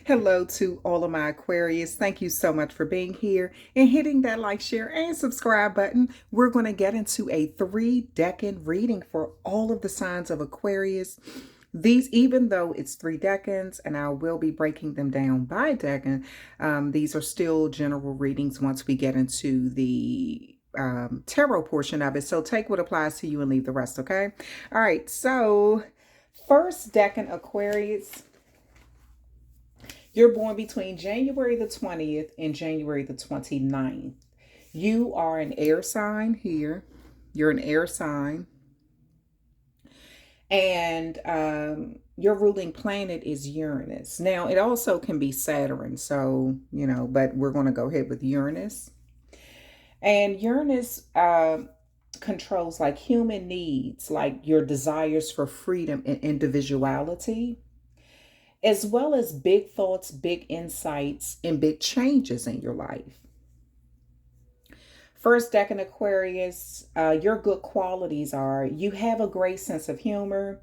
Hello to all of my Aquarius. Thank you so much for being here and hitting that like, share, and subscribe button. We're going to get into a 3-decan reading for all of the signs of Aquarius. These, even though it's 3 decans, and I will be breaking them down by decan, these are still general readings once we get into the tarot portion of it. So take what applies to you and leave the rest, okay? All right, so first decan Aquarius. You're born between January the 20th and January the 29th. You are an air sign here. You're an air sign. And your ruling planet is Uranus. Now, it also can be Saturn. So, but we're going to go ahead with Uranus. And Uranus controls like human needs, like your desires for freedom and individuality, as well as big thoughts, big insights, and big changes in your life. First decan Aquarius, your good qualities are you have a great sense of humor.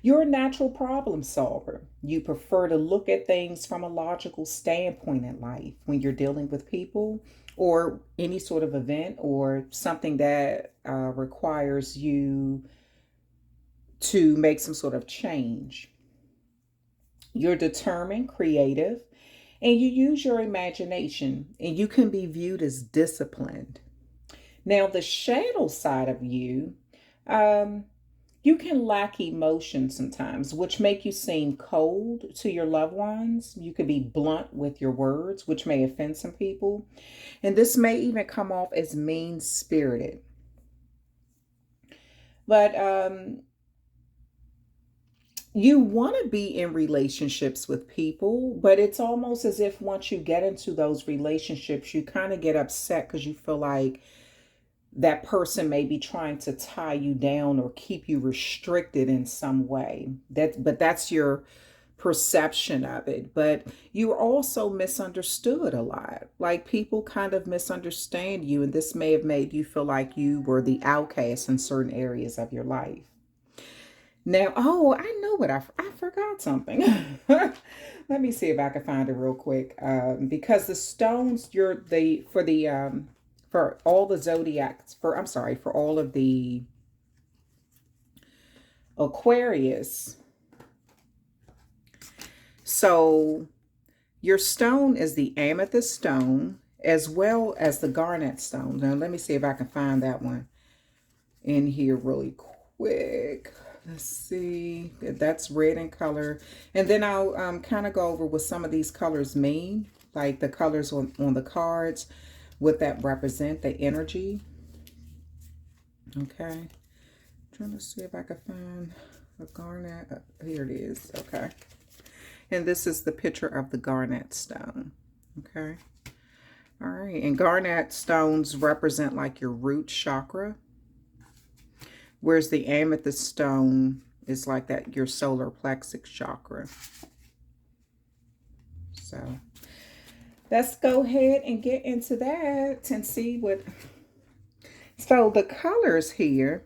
You're a natural problem solver. You prefer to look at things from a logical standpoint in life when you're dealing with people or any sort of event or something that requires you to make some sort of change. You're determined, creative, and you use your imagination, and you can be viewed as disciplined. Now, the shadow side of you, you can lack emotion sometimes, which make you seem cold to your loved ones. You could be blunt with your words, which may offend some people. And this may even come off as mean-spirited. But you want to be in relationships with people, but it's almost as if once you get into those relationships, you kind of get upset because you feel like that person may be trying to tie you down or keep you restricted in some way. But that's your perception of it. But you're also misunderstood a lot. Like people kind of misunderstand you, and this may have made you feel like you were the outcast in certain areas of your life. Now, oh, I know what I forgot something. Let me see if I can find it real quick. Because the stones, for all the zodiacs, for all of the Aquarius. So your stone is the amethyst stone as well as the garnet stone. Now, let me see if I can find that one in here really quick. Let's see. That's red in color. And then I'll kind of go over what some of these colors mean, like the colors on the cards, what that represent, the energy. Okay. Trying to see if I can find a garnet. Here it is. Okay. And this is the picture of the garnet stone. Okay. All right. And garnet stones represent like your root chakra, whereas the amethyst stone is like that, your solar plexus chakra. So let's go ahead and get into that and see what. So the colors here,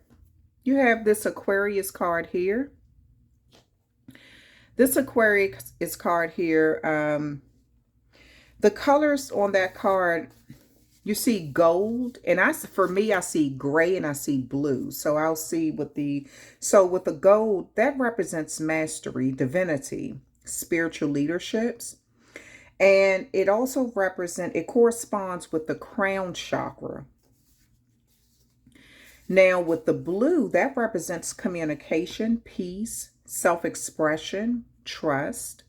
you have this Aquarius card here. This Aquarius card here, the colors on that card, you see gold, and for me, I see gray and I see blue. So I'll see with the gold, that represents mastery, divinity, spiritual leaderships. And it also corresponds with the crown chakra. Now with the blue, that represents communication, peace, self-expression, trust.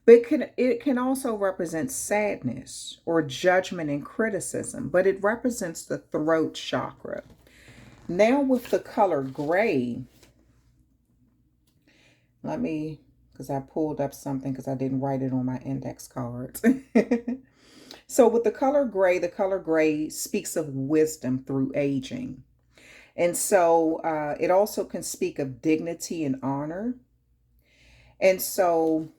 But it can also represent sadness or judgment and criticism, but it represents the throat chakra. Now with the color gray, because I pulled up something because I didn't write it on my index cards. So with the color gray speaks of wisdom through aging. And so it also can speak of dignity and honor. And so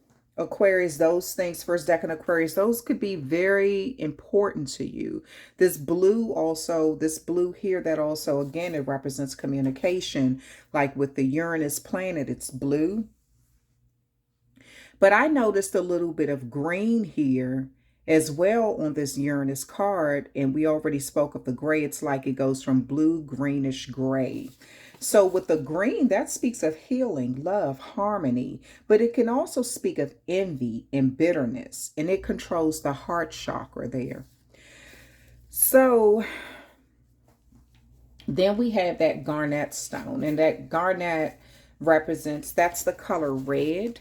Aquarius, those things, first decan Aquarius, those could be very important to you. This blue here, that also, again, it represents communication. Like with the Uranus planet, it's blue. But I noticed a little bit of green here as well on this Uranus card. And we already spoke of the gray. It's like it goes from blue, greenish, gray. So with the green, that speaks of healing, love, harmony. But it can also speak of envy and bitterness. And it controls the heart chakra there. So then we have that garnet stone. And that garnet represents, that's the color red.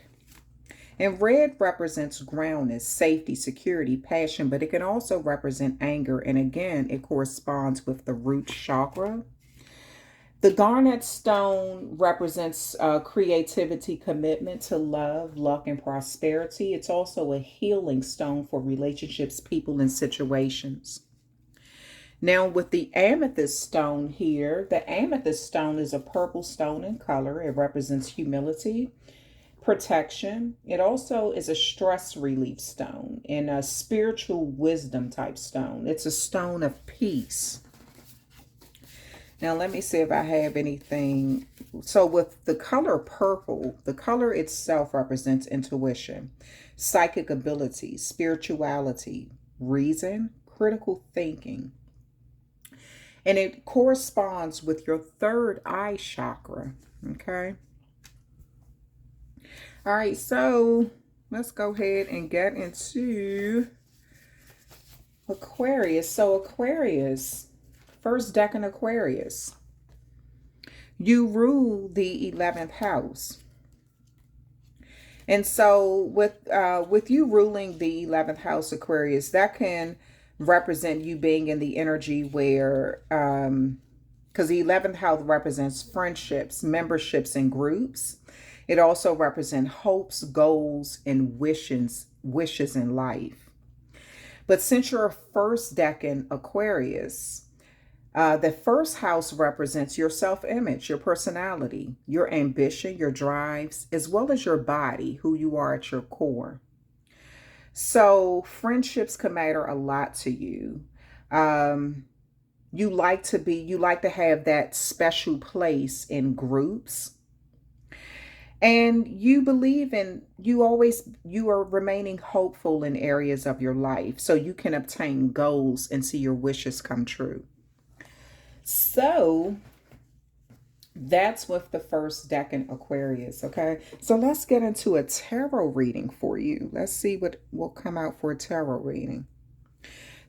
And red represents groundness, safety, security, passion, but it can also represent anger. And again, it corresponds with the root chakra. The garnet stone represents creativity, commitment to love, luck, and prosperity. It's also a healing stone for relationships, people, and situations. Now with the amethyst stone here, the amethyst stone is a purple stone in color. It represents humility, protection. It also is a stress relief stone and a spiritual wisdom type stone. It's a stone of peace. Now let me see if I have anything. So with the color purple, the color itself represents intuition, psychic abilities, spirituality, reason, critical thinking. And it corresponds with your third eye chakra. Okay. All right, so let's go ahead and get into Aquarius. So Aquarius, first decan Aquarius, you rule the 11th house. And so with you ruling the 11th house, Aquarius, that can represent you being in the energy where, because the 11th house represents friendships, memberships, and groups. It also represents hopes, goals, and wishes in life. But since you're a first decan Aquarius, the first house represents your self-image, your personality, your ambition, your drives, as well as your body, who you are at your core. So friendships can matter a lot to you. You like to have that special place in groups. And you believe in, you are remaining hopeful in areas of your life so you can obtain goals and see your wishes come true. So that's with the first decan Aquarius, okay? So let's get into a tarot reading for you. Let's see what will come out for a tarot reading.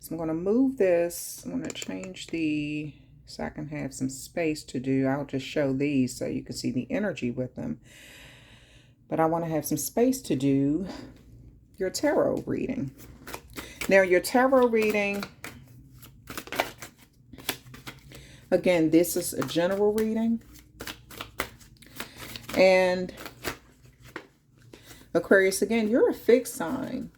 So I'm going to move this. I'm going to change so I can have some space to do. I'll just show these so you can see the energy with them. But I want to have some space to do your tarot reading. Now, your tarot reading, again, this is a general reading. And Aquarius, again, you're a fixed sign.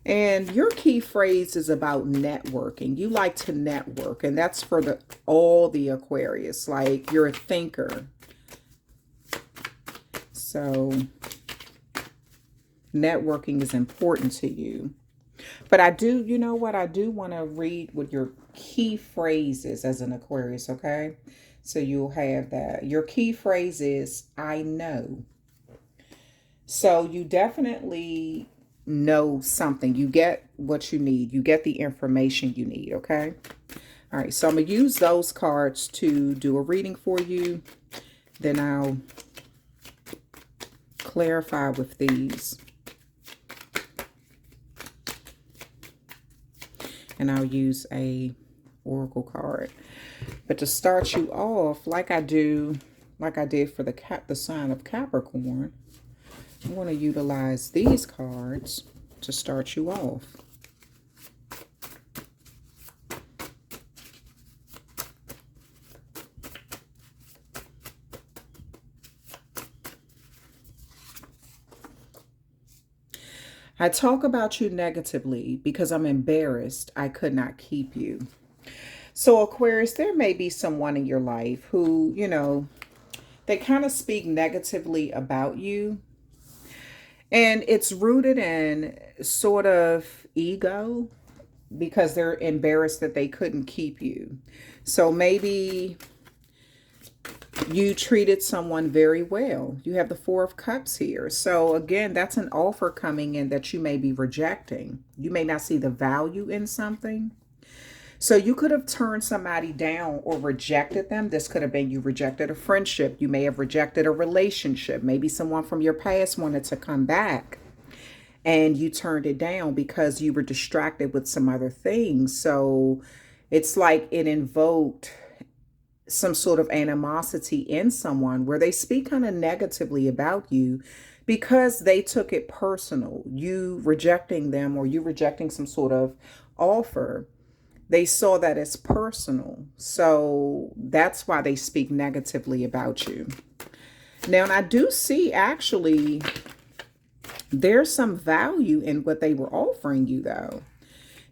And your key phrase is about networking. You like to network, and that's for all the Aquarius. Like, you're a thinker. So networking is important to you. But I do, you know what? I do want to read what your key phrase is as an Aquarius, okay? So you'll have that. Your key phrase is, I know. So you definitely know something. You get what you need. You get the information you need, okay? All right, so I'm going to use those cards to do a reading for you. Then I'll clarify with these. And I'll use a oracle card. But to start you off, like I did for the sign of Capricorn, I'm going to utilize these cards to start you off. I talk about you negatively because I'm embarrassed I could not keep you. So Aquarius, there may be someone in your life who, you know, they kind of speak negatively about you. And it's rooted in sort of ego because they're embarrassed that they couldn't keep you. So maybe You treated someone very well. You have the Four of Cups here. So again, that's an offer coming in that you may be rejecting. You may not see the value in something. So you could have turned somebody down or rejected them. This could have been you rejected a friendship. You may have rejected a relationship. Maybe someone from your past wanted to come back and you turned it down because you were distracted with some other things. So it's like it invoked some sort of animosity in someone where they speak kind of negatively about you because they took it personal. You rejecting them or you rejecting some sort of offer. They saw that as personal. So that's why they speak negatively about you. Now, and I do see actually there's some value in what they were offering you though.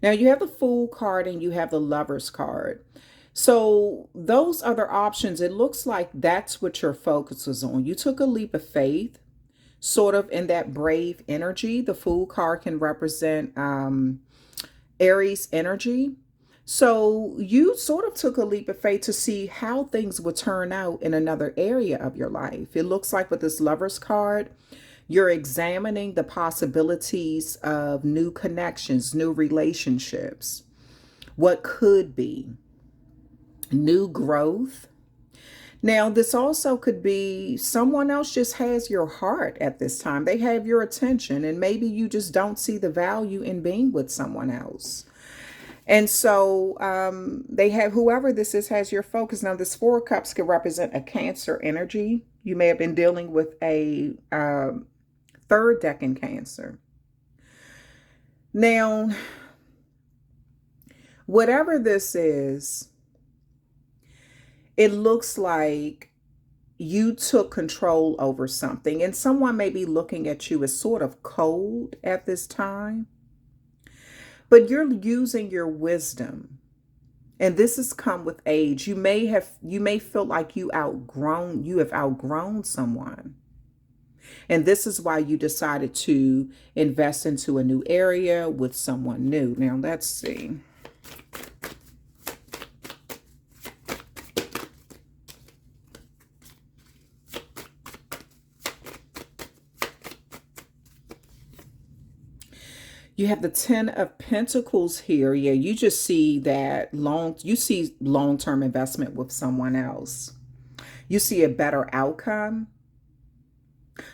Now you have the Fool card and you have the Lovers card. So those other options, it looks like that's what your focus was on. You took a leap of faith, sort of in that brave energy. The Fool card can represent Aries energy. So you sort of took a leap of faith to see how things would turn out in another area of your life. It looks like with this Lovers card, you're examining the possibilities of new connections, new relationships, what could be, new growth. Now, this also could be someone else just has your heart at this time. They have your attention, and maybe you just don't see the value in being with someone else. And so they have, whoever this is has your focus. Now, this Four of Cups could represent a Cancer energy. You may have been dealing with a third decan Cancer. Now, whatever this is, it looks like you took control over something, and someone may be looking at you as sort of cold at this time, but you're using your wisdom. And this has come with age. You may feel like you have outgrown someone. And this is why you decided to invest into a new area with someone new. Now, let's see. You have the Ten of Pentacles here. Yeah, you just see that long-term investment with someone else. You see a better outcome.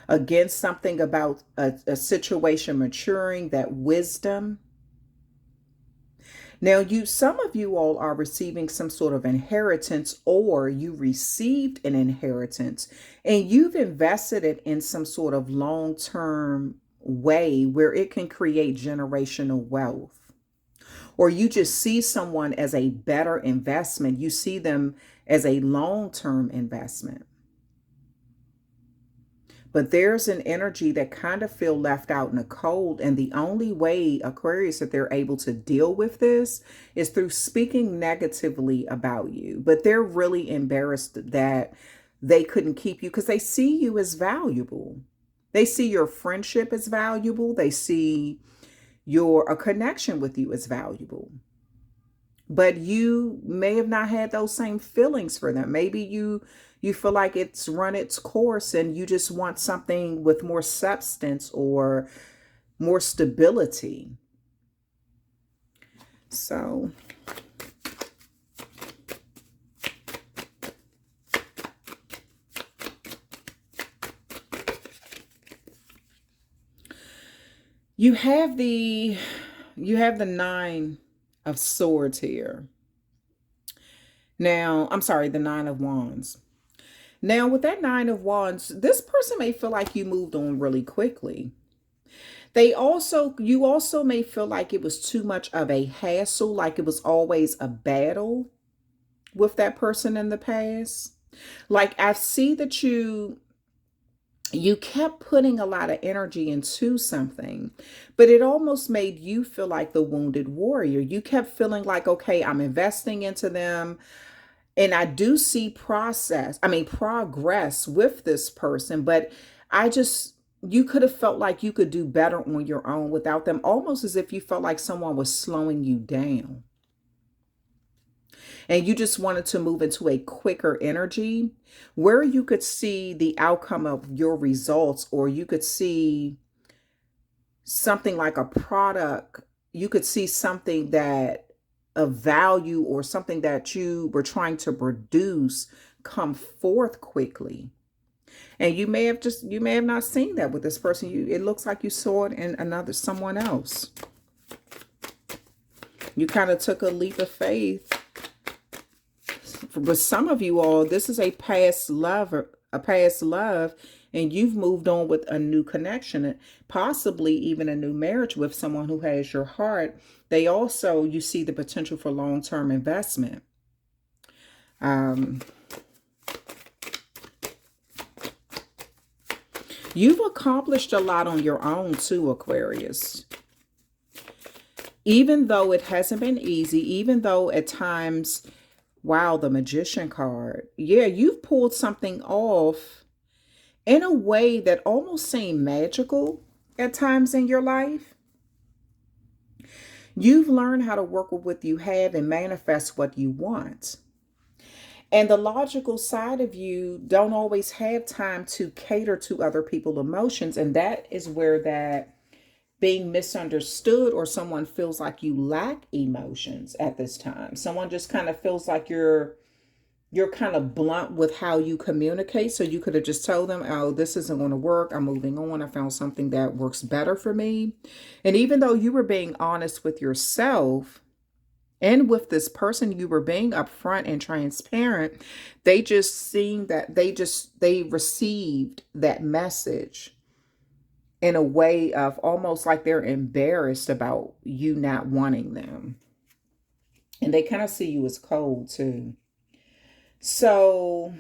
Again, something about a situation maturing, that wisdom. Now, some of you all are receiving some sort of inheritance, or you received an inheritance and you've invested it in some sort of long-term way where it can create generational wealth. Or you just see someone as a better investment. You see them as a long-term investment. But there's an energy that kind of feel left out in the cold. And the only way, Aquarius, that they're able to deal with this is through speaking negatively about you. But they're really embarrassed that they couldn't keep you because they see you as valuable. They see your friendship as valuable. They see a connection with you as valuable. But you may have not had those same feelings for them. Maybe you feel like it's run its course and you just want something with more substance or more stability. So you have the Nine of Swords here. Now, I'm sorry, the Nine of Wands. Now, with that Nine of Wands, this person may feel like you moved on really quickly. You also may feel like it was too much of a hassle, like it was always a battle with that person in the past. Like I see that you kept putting a lot of energy into something, but it almost made you feel like the wounded warrior. You kept feeling like, okay, I'm investing into them. And I do see progress with this person, but you could have felt like you could do better on your own without them, almost as if you felt like someone was slowing you down. and you just wanted to move into a quicker energy where you could see the outcome of your results, or you could see something like a product, you could see something that of value or something that you were trying to produce come forth quickly. And you may have not seen that with this person. It looks like you saw it in someone else. You kind of took a leap of faith. For some of you all, this is a past love, and you've moved on with a new connection, and possibly even a new marriage with someone who has your heart. They also, you see the potential for long-term investment. You've accomplished a lot on your own too, Aquarius. Even though it hasn't been easy, even though at times, wow, the Magician card. Yeah, you've pulled something off in a way that almost seemed magical at times in your life. You've learned how to work with what you have and manifest what you want. And the logical side of you don't always have time to cater to other people's emotions. And that is where that being misunderstood, or someone feels like you lack emotions at this time. Someone just kind of feels like you're kind of blunt with how you communicate. So you could have just told them, oh, this isn't going to work. I'm moving on. I found something that works better for me. And even though you were being honest with yourself and with this person, you were being upfront and transparent, they just seemed that they received that message in a way of almost like they're embarrassed about you not wanting them. And they kind of see you as cold too. So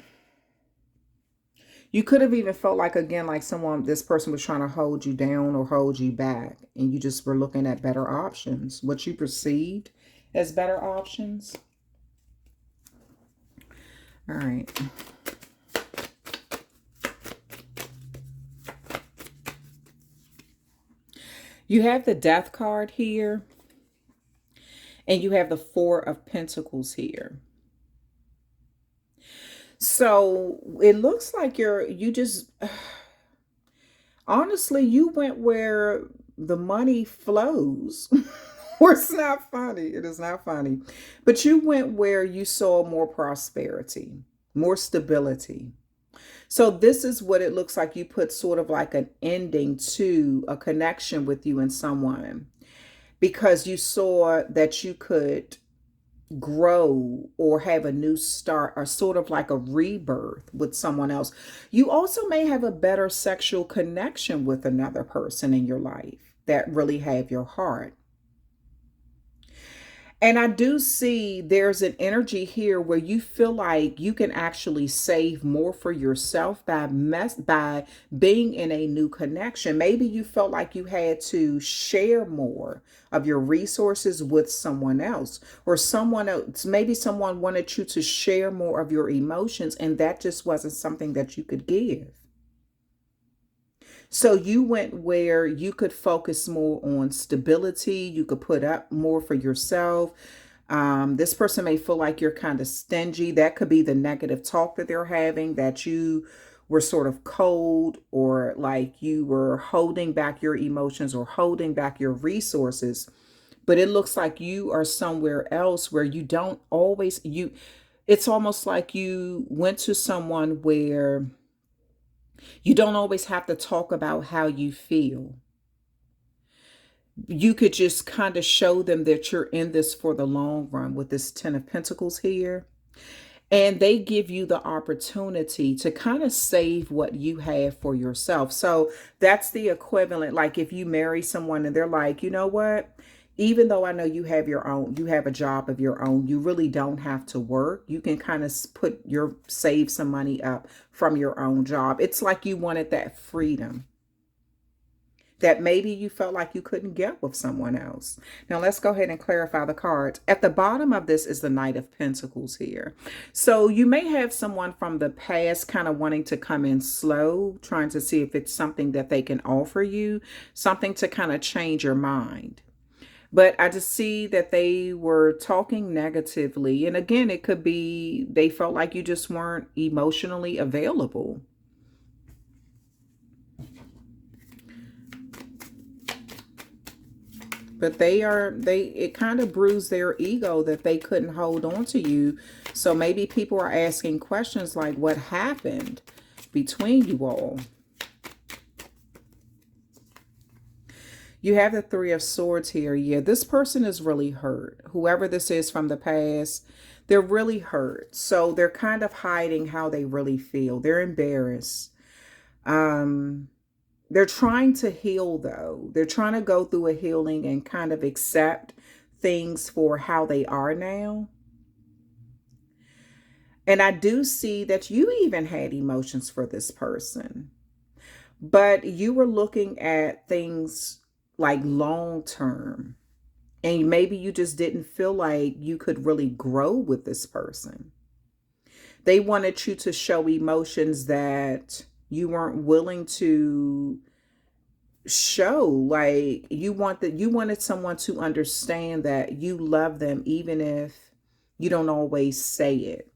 you could have even felt like, again, like this person was trying to hold you down or hold you back. And you just were looking at better options, what you perceived as better options. All right. You have the Death card here, and you have the Four of Pentacles here. So it looks like you just, honestly, you went where the money flows. Or it's not funny. It is not funny. But you went where you saw more prosperity, more stability. So this is what it looks like. You put sort of like an ending to a connection with you and someone, because you saw that you could grow or have a new start, or sort of like a rebirth with someone else. You also may have a better sexual connection with another person in your life that really have your heart. And I do see there's an energy here where you feel like you can actually save more for yourself by being in a new connection. Maybe you felt like you had to share more of your resources with someone else, or someone else. Maybe someone wanted you to share more of your emotions, and that just wasn't something that you could give. So you went where you could focus more on stability. You could put up more for yourself. This person may feel like you're kind of stingy. That could be the negative talk that they're having, that you were sort of cold, or like you were holding back your emotions or holding back your resources. But it looks like you are somewhere else where you don't always, it's almost like you went to someone where you don't always have to talk about how you feel. You could just kind of show them that you're in this for the long run with this Ten of Pentacles here. And they give you the opportunity to kind of save what you have for yourself. So that's the equivalent. Like if you marry someone and they're like, you know what? Even though I know you have you have a job of your own, you really don't have to work. You can kind of save some money up from your own job. It's like you wanted that freedom that maybe you felt like you couldn't get with someone else. Now let's go ahead and clarify the cards. At the bottom of this is the Knight of Pentacles here. So you may have someone from the past kind of wanting to come in slow, trying to see if it's something that they can offer you, something to kind of change your mind. But I just see that they were talking negatively. And again, it could be they felt like you just weren't emotionally available. But it kind of bruised their ego that they couldn't hold on to you. So maybe people are asking questions like, what happened between you all? You have the Three of Swords here. Yeah, this person is really hurt. Whoever this is from the past, they're really hurt. So they're kind of hiding how they really feel. They're embarrassed. Um, they're trying to heal, though. They're trying to go through a healing and kind of accept things for how they are now. And I do see that you even had emotions for this person, but you were looking at things like long term. And maybe you just didn't feel like you could really grow with this person. They wanted you to show emotions that you weren't willing to show. Like you wanted someone to understand that you love them even if you don't always say it.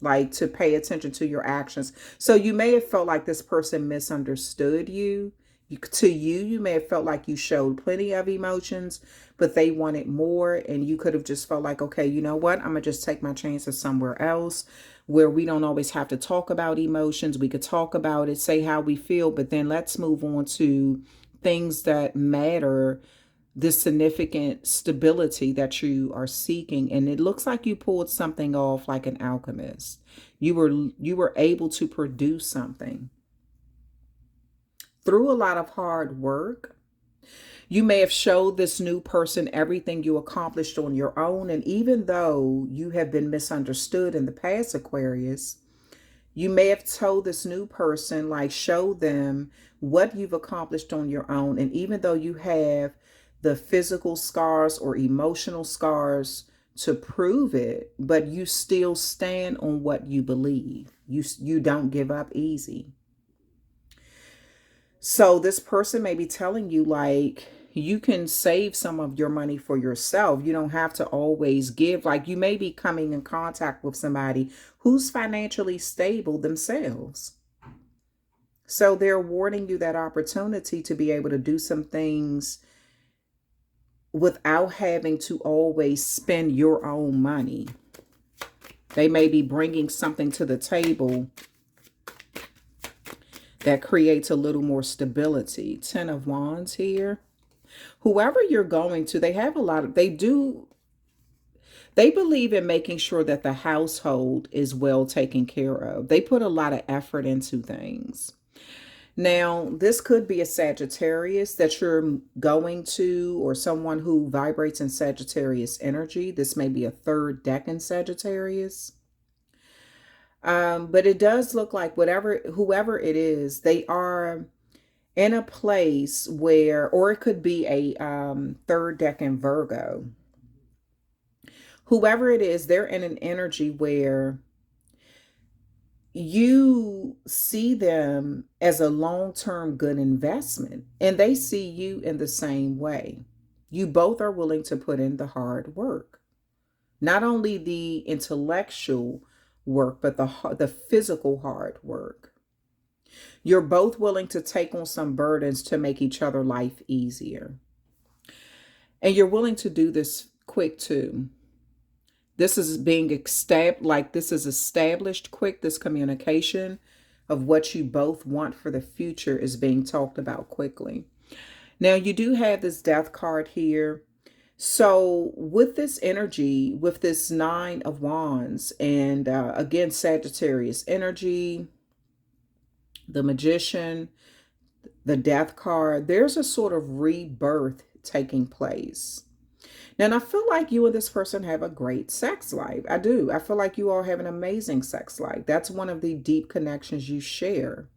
Like to pay attention to your actions. So you may have felt like this person misunderstood you. You may have felt like you showed plenty of emotions, but they wanted more. And you could have just felt like, okay, you know what? I'm going to just take my chances somewhere else where we don't always have to talk about emotions. We could talk about it, say how we feel, but then let's move on to things that matter, the significant stability that you are seeking. And it looks like you pulled something off like an alchemist. You were able to produce something through a lot of hard work. You may have showed this new person everything you accomplished on your own. And even though you have been misunderstood in the past, Aquarius, you may have told this new person, like, show them what you've accomplished on your own. And even though you have the physical scars or emotional scars to prove it, but you still stand on what you believe. You don't give up easy. So this person may be telling you, like, you can save some of your money for yourself. You don't have to always give. Like, you may be coming in contact with somebody who's financially stable themselves. So they're awarding you that opportunity to be able to do some things without having to always spend your own money. They may be bringing something to the table that creates a little more stability. Ten of Wands here. Whoever you're going to, they have a lot of, they believe in making sure that the household is well taken care of. They put a lot of effort into things. Now, this could be a Sagittarius that you're going to, or someone who vibrates in Sagittarius energy. This may be a third decan Sagittarius. But it does look like whoever it is, they are in a place where, or it could be a third decan Virgo. Whoever it is, they're in an energy where you see them as a long-term good investment, and they see you in the same way. You both are willing to put in the hard work, not only the intellectual work, but the physical hard work. You're both willing to take on some burdens to make each other life easier. And you're willing to do this quick too. This is being established, like this is established quick. This communication of what you both want for the future is being talked about quickly. Now, you do have this death card here. So with this energy, with this Nine of Wands, and again, Sagittarius energy, the Magician, the death card, there's a sort of rebirth taking place. Now, and I feel like you and this person have a great sex life. I do. I feel like you all have an amazing sex life. That's one of the deep connections you share.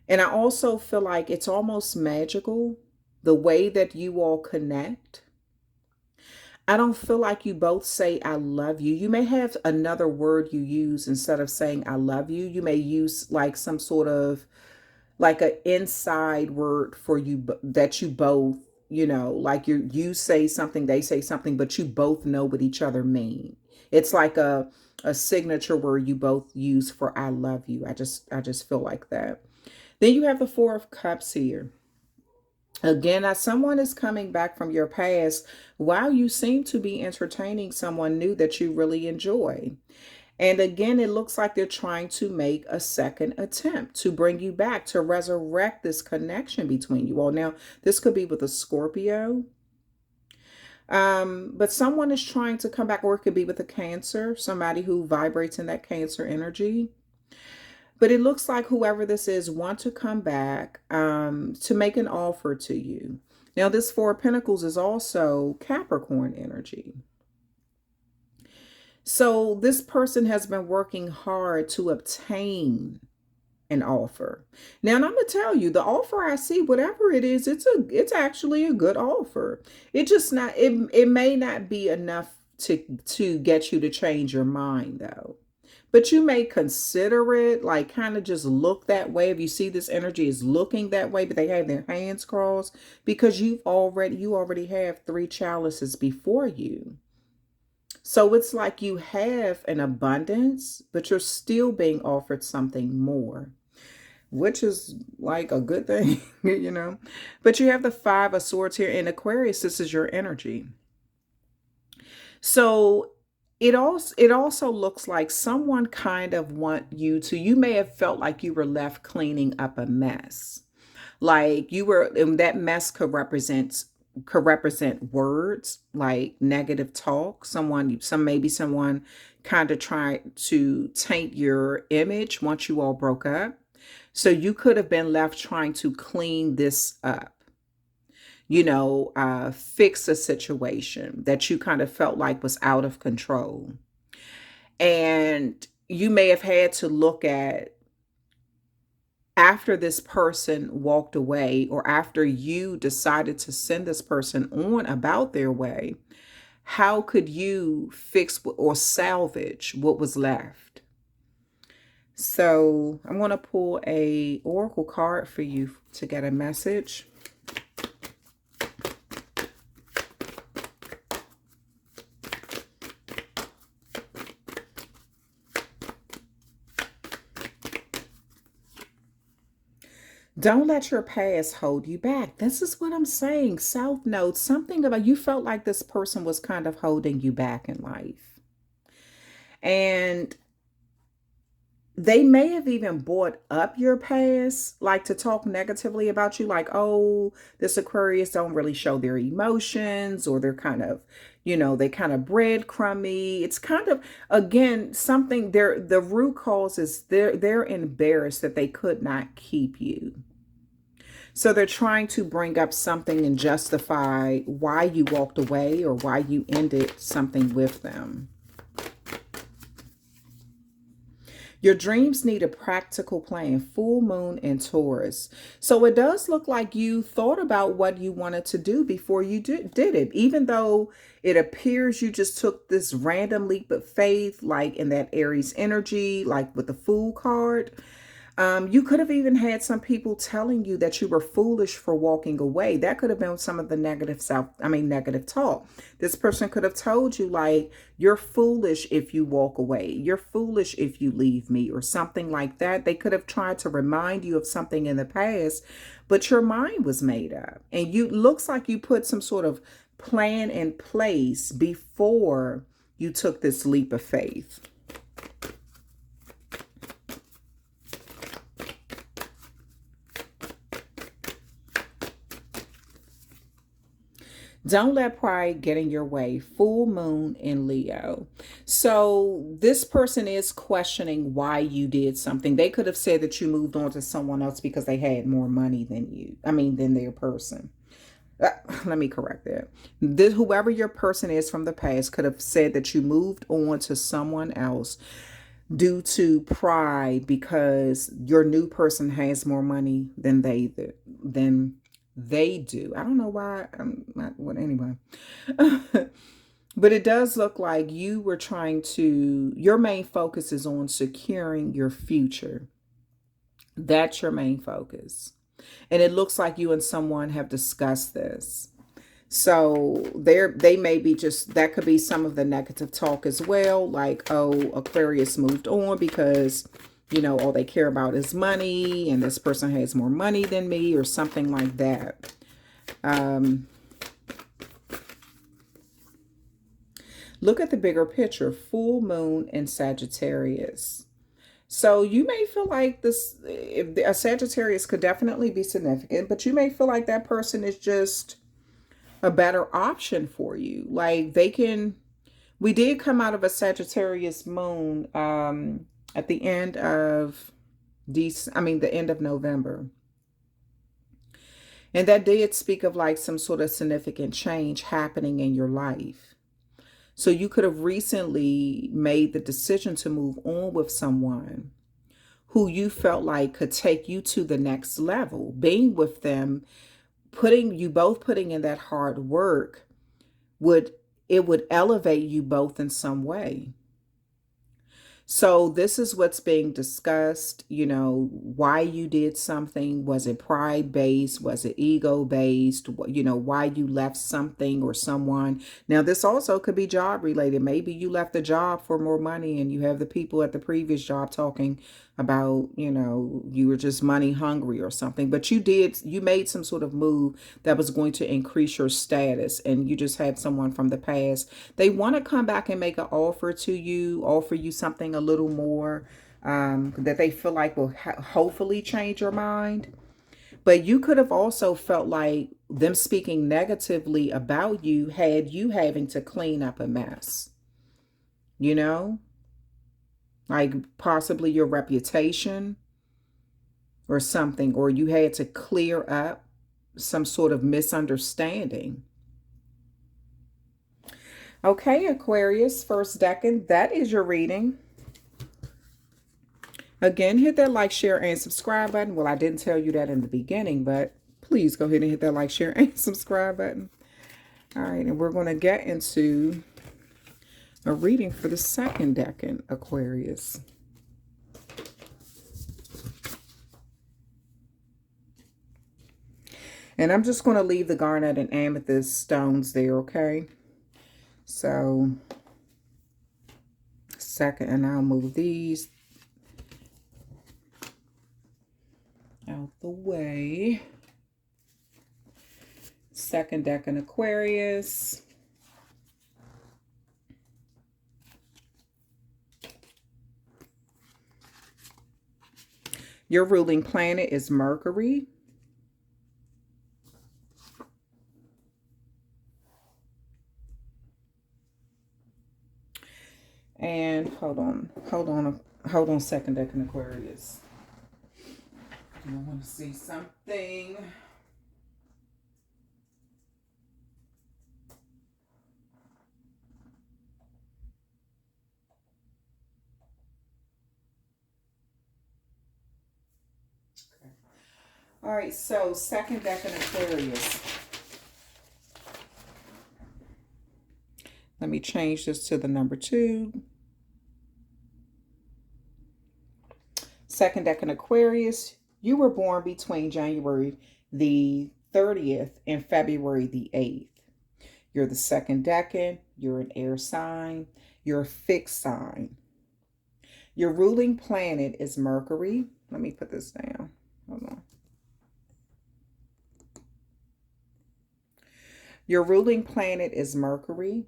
And I also feel like it's almost magical, the way that you all connect. I don't feel like you both say, I love you. You may have another word you use instead of saying, I love you. You may use like some sort of, like an inside word for you that you both you know, like you say something, they say something, but you both know what each other mean. It's like a signature word you both use for I love you. I just feel like that. Then you have the Four of Cups here. Again, as someone is coming back from your past, while you seem to be entertaining someone new that you really enjoy. And again, it looks like they're trying to make a second attempt to bring you back, to resurrect this connection between you all. Now, this could be with a Scorpio, but someone is trying to come back, or it could be with a Cancer, somebody who vibrates in that Cancer energy. But it looks like whoever this is want to come back to make an offer to you. Now, this Four of Pentacles is also Capricorn energy. So this person has been working hard to obtain an offer. Now, and I'm gonna tell you, the offer I see, whatever it is, it's actually a good offer. It may not be enough to get you to change your mind though. But you may consider it, like kind of just look that way. If you see this energy is looking that way, but they have their hands crossed, because you already have three chalices before you. So it's like you have an abundance, but you're still being offered something more, which is like a good thing, you know. But you have the Five of Swords here in Aquarius. This is your energy. So it also looks like someone kind of want you to, you may have felt like you were left cleaning up a mess. Like you were, and that mess could represent words like negative talk. Maybe someone kind of tried to taint your image once you all broke up. So you could have been left trying to clean this up, fix a situation that you kind of felt like was out of control. And you may have had to look at, after this person walked away, or after you decided to send this person on about their way, how could you fix or salvage what was left? So I'm going to pull a oracle card for you to get a message. Don't let your past hold you back. This is what I'm saying. South Node, something about you felt like this person was kind of holding you back in life. And they may have even brought up your past, like to talk negatively about you, like, oh, this Aquarius don't really show their emotions, or they're kind of, they kind of breadcrumby. It's kind of, again, something there. The root cause is they're embarrassed that they could not keep you. So they're trying to bring up something and justify why you walked away or why you ended something with them. Your dreams need a practical plan. Full moon in Taurus. So it does look like you thought about what you wanted to do before you did it. Even though it appears you just took this random leap of faith, like in that Aries energy, like with the Fool card. You could have even had some people telling you that you were foolish for walking away. That could have been some of the negative talk. This person could have told you, like, you're foolish if you walk away. You're foolish if you leave me, or something like that. They could have tried to remind you of something in the past, but your mind was made up. And looks like you put some sort of plan in place before you took this leap of faith. Don't let pride get in your way. Full moon in Leo. So this person is questioning why you did something. They could have said that you moved on to someone else because they had more money than you. Than their person. Let me correct that. Whoever your person is from the past could have said that you moved on to someone else due to pride, because your new person has more money than they do. I don't know why. I'm not. Well, anyway. But it does look like you were your main focus is on securing your future. That's your main focus. And it looks like you and someone have discussed this. So they may be just, that could be some of the negative talk as well. Like, oh, Aquarius moved on because, you know, all they care about is money and this person has more money than me or something like that. Look at the bigger picture, full moon in Sagittarius. So you may feel like this, if a Sagittarius could definitely be significant, but you may feel like that person is just a better option for you. Like they can, we did come out of a Sagittarius moon at the end of the end of November. And that did speak of like some sort of significant change happening in your life. So you could have recently made the decision to move on with someone who you felt like could take you to the next level. Being with them, putting in that hard work would elevate you both in some way. So this is what's being discussed, you know, why you did something. Was it pride based? Was it ego based? You know, why you left something or someone. Now, this also could be job related. Maybe you left the job for more money and you have the people at the previous job talking about, you know, you were just money hungry or something. But you made some sort of move that was going to increase your status, and you just had someone from the past. They want to come back and make an offer to you, offer you something a little more that they feel like will hopefully change your mind. But you could have also felt like them speaking negatively about you had you having to clean up a mess, you know, like possibly your reputation or something, or you had to clear up some sort of misunderstanding. Okay, Aquarius, first decan, that is your reading. Again, hit that like, share, and subscribe button. Well, I didn't tell you that in the beginning, but please go ahead and hit that like, share, and subscribe button. All right, and we're going to get into a reading for the second decan, Aquarius. And I'm just going to leave the garnet and amethyst stones there, okay? So, second, and I'll move these out the way. Second decan, Aquarius. Your ruling planet is Mercury. And hold on, second decan, Aquarius. I want to see something. Okay. All right, so second decan, Aquarius. Let me change this to the number 2. Second decan, Aquarius. You were born between January the 30th and February the 8th. You're the second decan. You're an air sign. You're a fixed sign. Your ruling planet is Mercury. Let me put this down. Hold on. Your ruling planet is Mercury.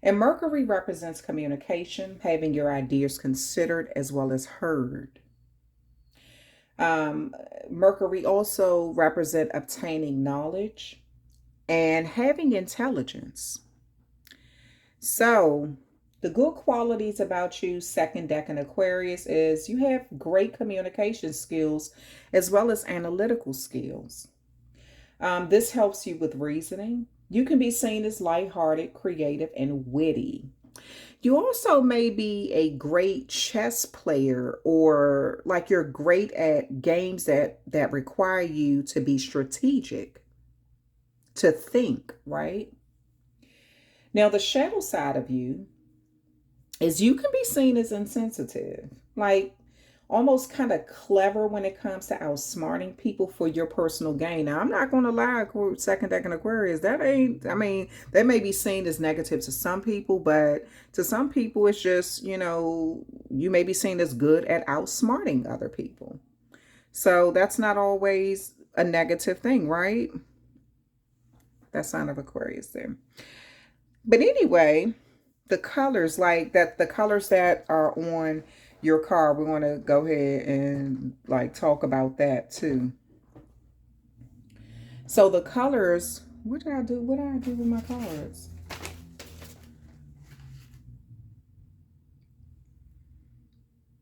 And Mercury represents communication, having your ideas considered as well as heard. Mercury also represents obtaining knowledge and having intelligence. So the good qualities about you, second decan, Aquarius, is you have great communication skills as well as analytical skills. This helps you with reasoning. You can be seen as lighthearted, creative, and witty. You also may be a great chess player, or like you're great at games that require you to be strategic, to think, right? Now, the shadow side of you is you can be seen as insensitive. Like almost kind of clever when it comes to outsmarting people for your personal gain. Now, I'm not going to lie, second decan Aquarius, that ain't, I mean, that may be seen as negative to some people, but to some people, it's just, you know, you may be seen as good at outsmarting other people. So that's not always a negative thing, right? That sign of Aquarius there. But anyway, the colors like that, the colors that are on your card, we want to go ahead and like talk about that too. So the colors, what did I do? What did I do with my cards?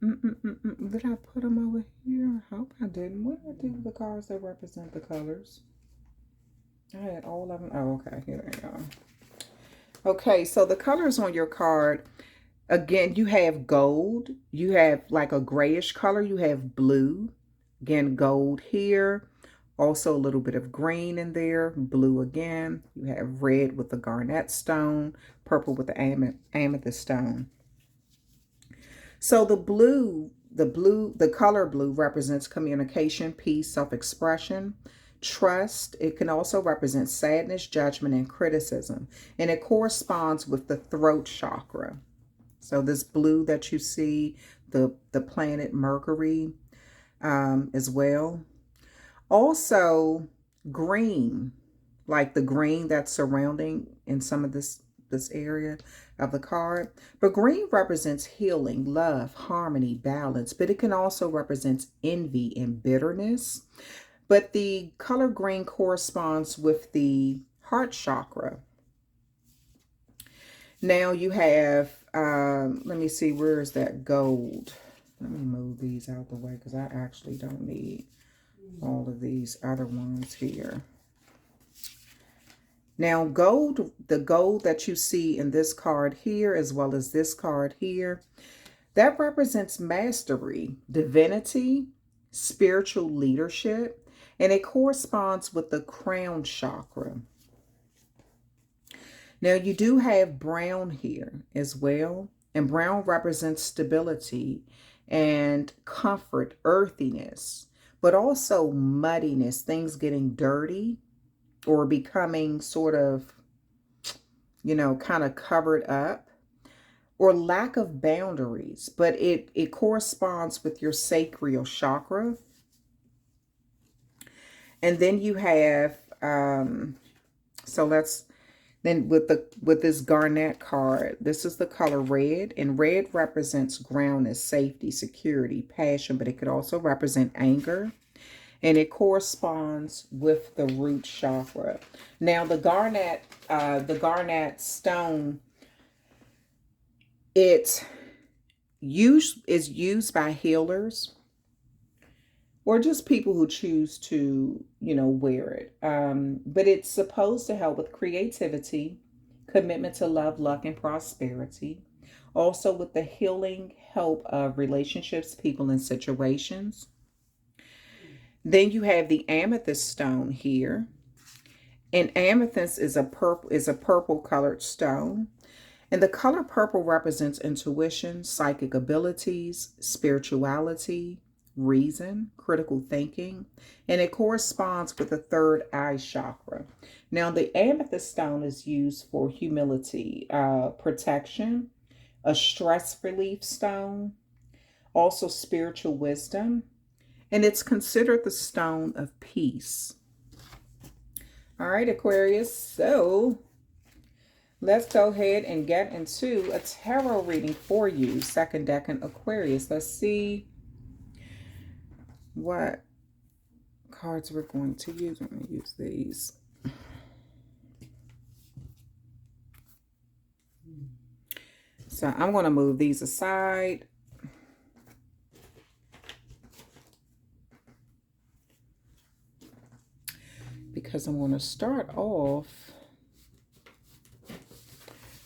Did I put them over here? I hope I didn't. What did I do with the cards that represent the colors? I had all of them. Oh, okay. Here they go. Okay, so the colors on your card, again, you have gold. You have like a grayish color. You have blue. Again, gold here. Also a little bit of green in there. Blue again. You have red with the garnet stone. Purple with the amethyst stone. So the color blue represents communication, peace, self-expression, trust. It can also represent sadness, judgment, and criticism. And it corresponds with the throat chakra. So this blue that you see, the planet Mercury as well. Also green, like the green that's surrounding in some of this area of the card. But green represents healing, love, harmony, balance, but it can also represent envy and bitterness. But the color green corresponds with the heart chakra. Now you have, let me see, where is that gold? Let me move these out the way because I actually don't need all of these other ones here. Now gold, the gold that you see in this card here, as well as this card here, that represents mastery, divinity, spiritual leadership, and it corresponds with the crown chakra. Now you do have brown here as well, and brown represents stability and comfort, earthiness, but also muddiness, things getting dirty or becoming sort of, you know, kind of covered up, or lack of boundaries, but it corresponds with your sacral chakra. And then you have, then with this garnet card, this is the color red, and red represents groundness, safety, security, passion, but it could also represent anger. And it corresponds with the root chakra. Now the garnet stone, it is used by healers or just people who choose to, you know, wear it. But it's supposed to help with creativity, commitment to love, luck, and prosperity. Also with the healing help of relationships, people, and situations. Then you have the amethyst stone here. And amethyst is a purple colored stone. And the color purple represents intuition, psychic abilities, spirituality, reason, critical thinking, and it corresponds with the third eye chakra. Now, the amethyst stone is used for humility, protection, a stress relief stone, also spiritual wisdom, and it's considered the stone of peace. All right, Aquarius, so let's go ahead and get into a tarot reading for you, second decan Aquarius. Let's see what cards we're going to use. I'm going to use these. So I'm going to move these aside. Because I'm going to start off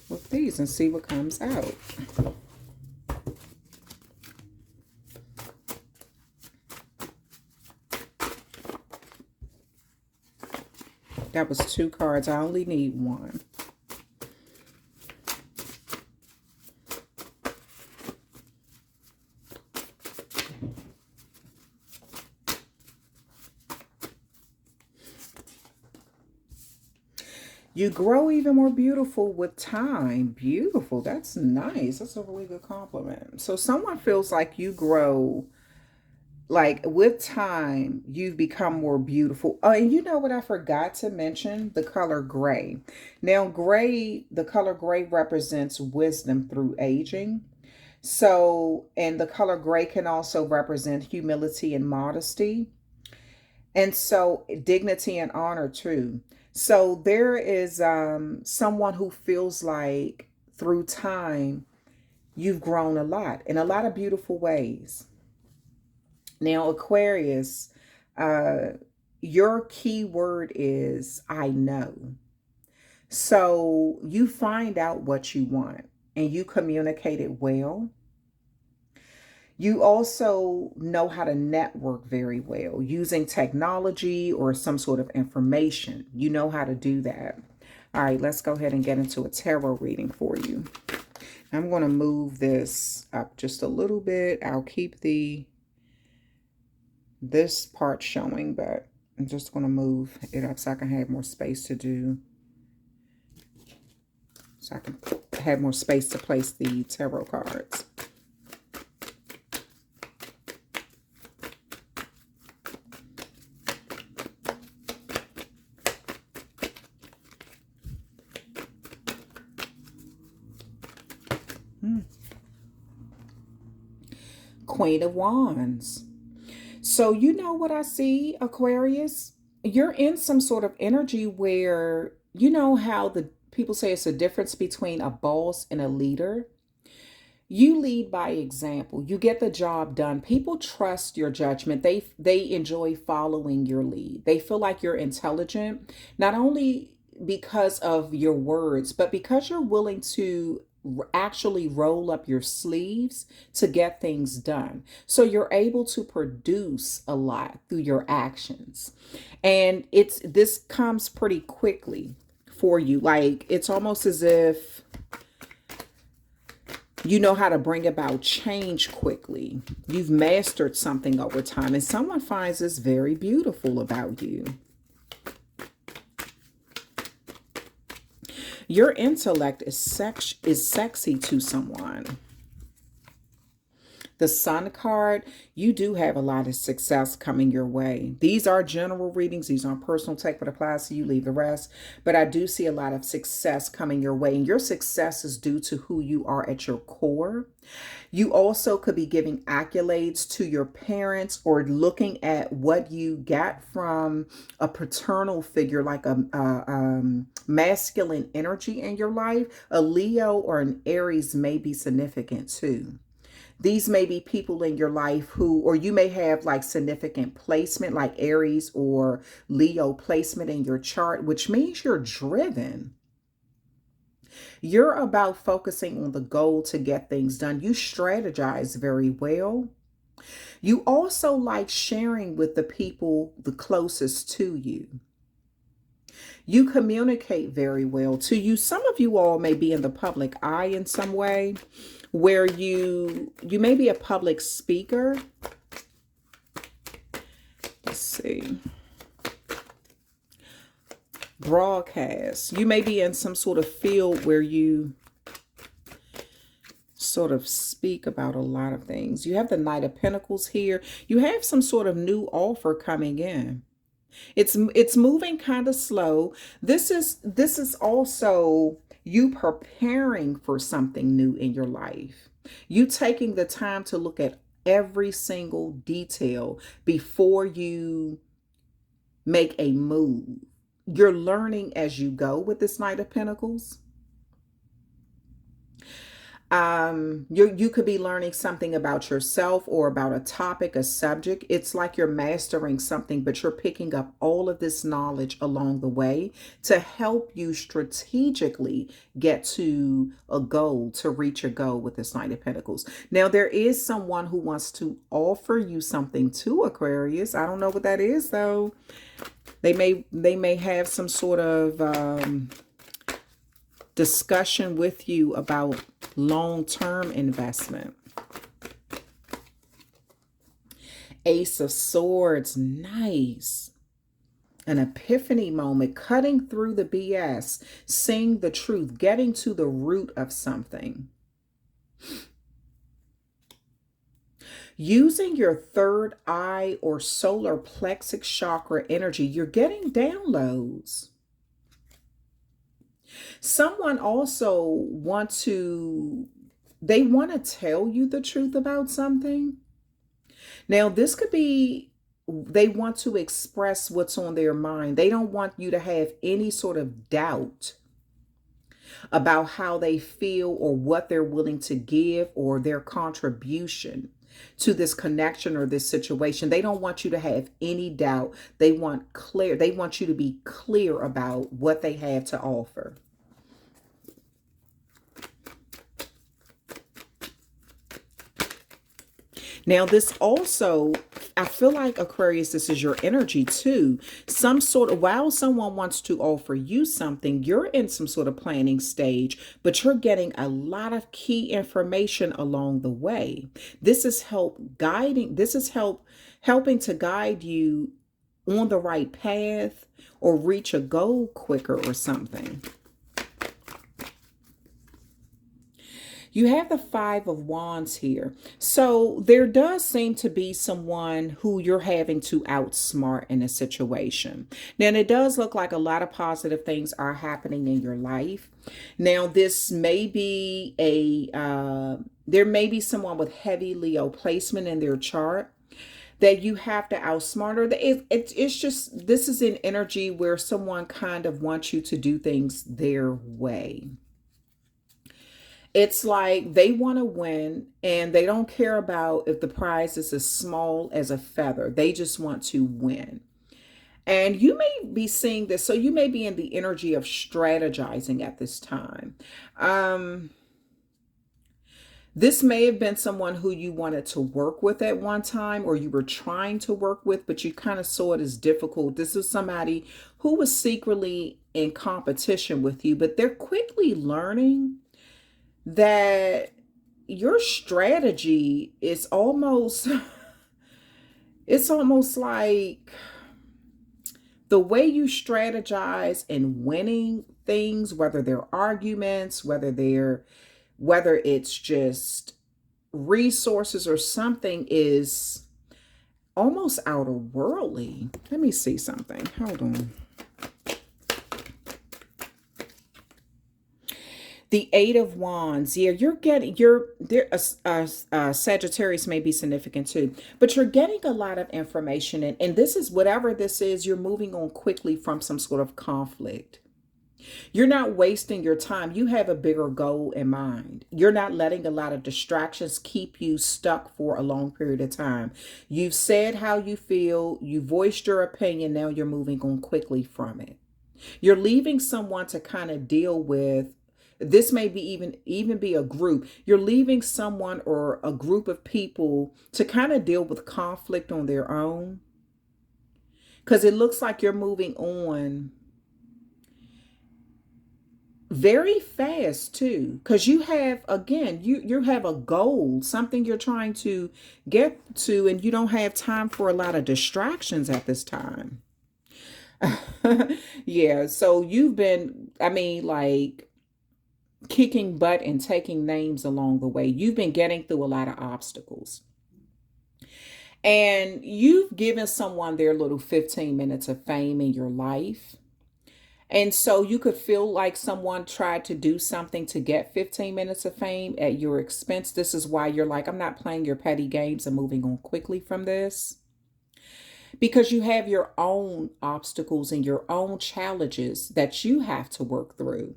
with these and see what comes out. That was 2 cards. I only need 1. You grow even more beautiful with time. Beautiful. That's nice. That's a really good compliment. So someone feels like you grow, like with time, you've become more beautiful. Oh, and you know what I forgot to mention? The color gray. Now, gray, the color gray represents wisdom through aging. So, and the color gray can also represent humility and modesty. And so, dignity and honor too. So, there is someone who feels like through time, you've grown a lot in a lot of beautiful ways. Now, Aquarius, uh, your key word is I know. So you find out what you want and you communicate it well. You also know how to network very well using technology or some sort of information. You know how to do that. All right, let's go ahead and get into a tarot reading for you. I'm going to move this up just a little bit. I'll keep this part showing, but I'm just going to move it up so I can have more space to do, so I can have more space to place the tarot cards. Queen of Wands. So you know what I see, Aquarius? You're in some sort of energy where, you know how the people say it's a difference between a boss and a leader. You lead by example. You get the job done. People trust your judgment. They enjoy following your lead. They feel like you're intelligent, not only because of your words, but because you're willing to actually roll up your sleeves to get things done. So you're able to produce a lot through your actions. And this comes pretty quickly for you. Like it's almost as if you know how to bring about change quickly. You've mastered something over time, and someone finds this very beautiful about you. Your intellect is sexy to someone. The Sun card, you do have a lot of success coming your way. These are general readings. These aren't personal. Take what applies to you, leave the rest. But I do see a lot of success coming your way. And your success is due to who you are at your core. You also could be giving accolades to your parents or looking at what you got from a paternal figure, like a masculine energy in your life. A Leo or an Aries may be significant too. These may be people in your life who, or you may have like significant placement, like Aries or Leo placement in your chart, which means you're driven. You're about focusing on the goal to get things done. You strategize very well. You also like sharing with the people the closest to you. You communicate very well to you. Some of you all may be in the public eye in some way, where you may be a public speaker. Let's see. Broadcast. You may be in some sort of field where you sort of speak about a lot of things. You have the Knight of Pentacles here. You have some sort of new offer coming in. It's moving kind of slow. This is also you preparing for something new in your life. You taking the time to look at every single detail before you make a move. You're learning as you go with this Knight of Pentacles. You could be learning something about yourself or about a topic, a subject. It's like you're mastering something, but you're picking up all of this knowledge along the way to help you strategically get to a goal, to reach a goal with this Knight of Pentacles. Now, there is someone who wants to offer you something too, Aquarius. I don't know what that is, though. They may have some sort of discussion with you about long-term investment. Ace of Swords, nice. An epiphany moment, cutting through the BS, seeing the truth, getting to the root of something. Using your third eye or solar plexus chakra energy, you're getting downloads. Someone also they want to tell you the truth about something. Now, this could be they want to express what's on their mind. They don't want you to have any sort of doubt about how they feel or what they're willing to give or their contribution to this connection or this situation. They don't want you to have any doubt. They want you to be clear about what they have to offer. Now, this also, I feel like, Aquarius, this is your energy too. While someone wants to offer you something, you're in some sort of planning stage, but you're getting a lot of key information along the way. This is helping to guide you on the right path or reach a goal quicker or something. You have the Five of Wands here. So there does seem to be someone who you're having to outsmart in a situation. Now, it does look like a lot of positive things are happening in your life. Now, this may be there may be someone with heavy Leo placement in their chart that you have to outsmart, or it's just, this is an energy where someone kind of wants you to do things their way. It's like they want to win and they don't care about if the prize is as small as a feather. They just want to win. And you may be seeing this. So you may be in the energy of strategizing at this time. This may have been someone who you wanted to work with at one time, or you were trying to work with, but you kind of saw it as difficult. This is somebody who was secretly in competition with you, but they're quickly learning that your strategy is almost like the way you strategize in winning things, whether they're arguments, whether it's just resources or something, is almost outer worldly. Let me see something. Hold on. The Eight of Wands. Yeah, Sagittarius may be significant too, but you're getting a lot of information. And this is, whatever this is, you're moving on quickly from some sort of conflict. You're not wasting your time. You have a bigger goal in mind. You're not letting a lot of distractions keep you stuck for a long period of time. You've said how you feel. You voiced your opinion. Now you're moving on quickly from it. You're leaving someone to kind of deal with. This may be even be a group. You're leaving someone or a group of people to kind of deal with conflict on their own. Because it looks like you're moving on very fast too. Because you have, again, you have a goal, something you're trying to get to, and you don't have time for a lot of distractions at this time. Yeah, so you've been, like, kicking butt and taking names along the way. You've been getting through a lot of obstacles. And you've given someone their little 15 minutes of fame in your life. And so you could feel like someone tried to do something to get 15 minutes of fame at your expense. This is why you're like, I'm not playing your petty games and moving on quickly from this. Because you have your own obstacles and your own challenges that you have to work through.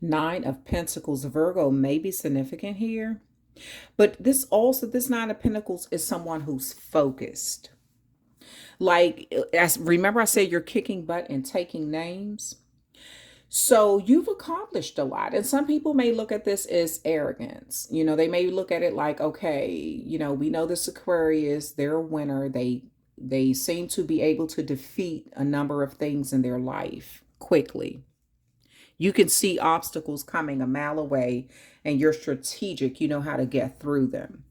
Nine of Pentacles. Virgo may be significant here. But this Nine of Pentacles is someone who's focused. Like, remember I said you're kicking butt and taking names? So you've accomplished a lot. And some people may look at this as arrogance. They may look at it like, okay, we know this Aquarius, they're a winner. They seem to be able to defeat a number of things in their life quickly. You can see obstacles coming a mile away and you're strategic. You know how to get through them.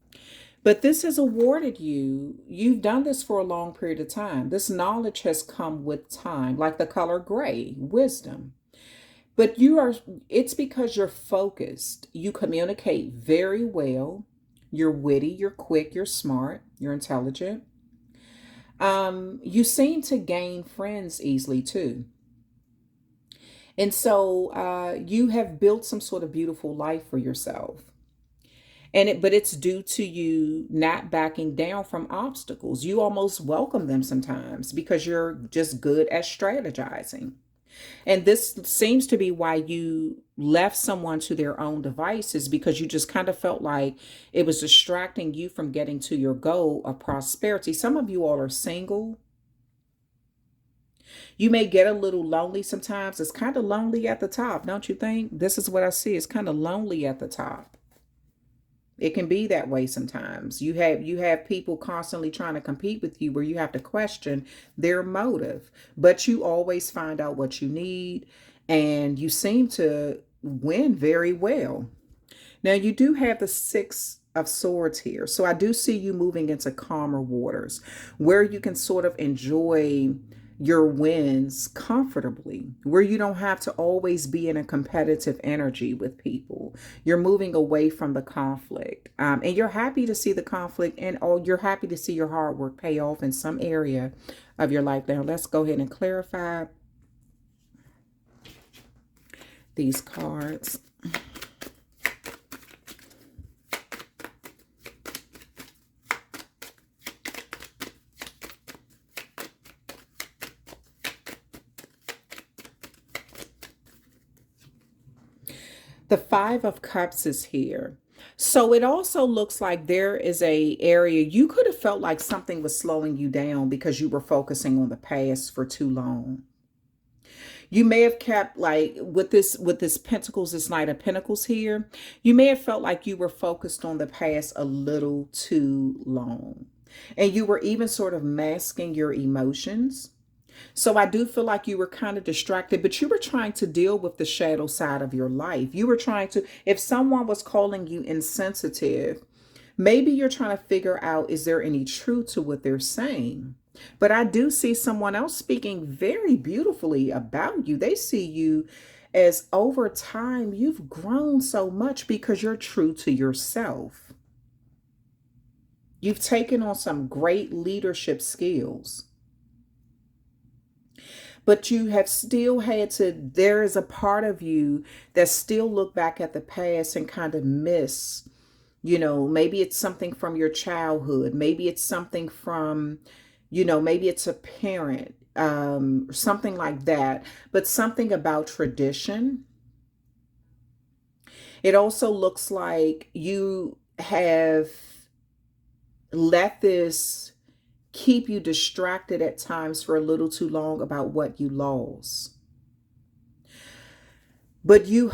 But this has awarded you, you've done this for a long period of time. This knowledge has come with time, like the color gray, wisdom. But it's because you're focused. You communicate very well. You're witty, you're quick, you're smart, you're intelligent. You seem to gain friends easily too. And so you have built some sort of beautiful life for yourself. But it's due to you not backing down from obstacles. You almost welcome them sometimes because you're just good at strategizing. And this seems to be why you left someone to their own devices, because you just kind of felt like it was distracting you from getting to your goal of prosperity. Some of you all are single. You may get a little lonely sometimes. It's kind of lonely at the top, don't you think? This is what I see. It's kind of lonely at the top. It can be that way sometimes. You have people constantly trying to compete with you where you have to question their motive, but you always find out what you need and you seem to win very well. Now you do have the 6 of Swords here. So I do see you moving into calmer waters where you can sort of enjoy your wins comfortably, where you don't have to always be in a competitive energy with people. You're moving away from the conflict, and you're happy to see the conflict, and you're happy to see your hard work pay off in some area of your life. Now let's go ahead and clarify these cards. The 5 of Cups is here. So it also looks like there is a area you could have felt like something was slowing you down because you were focusing on the past for too long. You may have kept like with this Pentacles, this Knight of Pentacles here, you may have felt like you were focused on the past a little too long. And you were even sort of masking your emotions. So I do feel like you were kind of distracted, but you were trying to deal with the shadow side of your life. You were trying to, if someone was calling you insensitive, maybe you're trying to figure out, is there any truth to what they're saying? But I do see someone else speaking very beautifully about you. They see you as over time, you've grown so much because you're true to yourself. You've taken on some great leadership skills. But you have still had to, there is a part of you that still look back at the past and kind of miss, maybe it's something from your childhood. Maybe it's something from, maybe it's a parent, something like that, but something about tradition. It also looks like you have let this keep you distracted at times for a little too long about what you lost. But you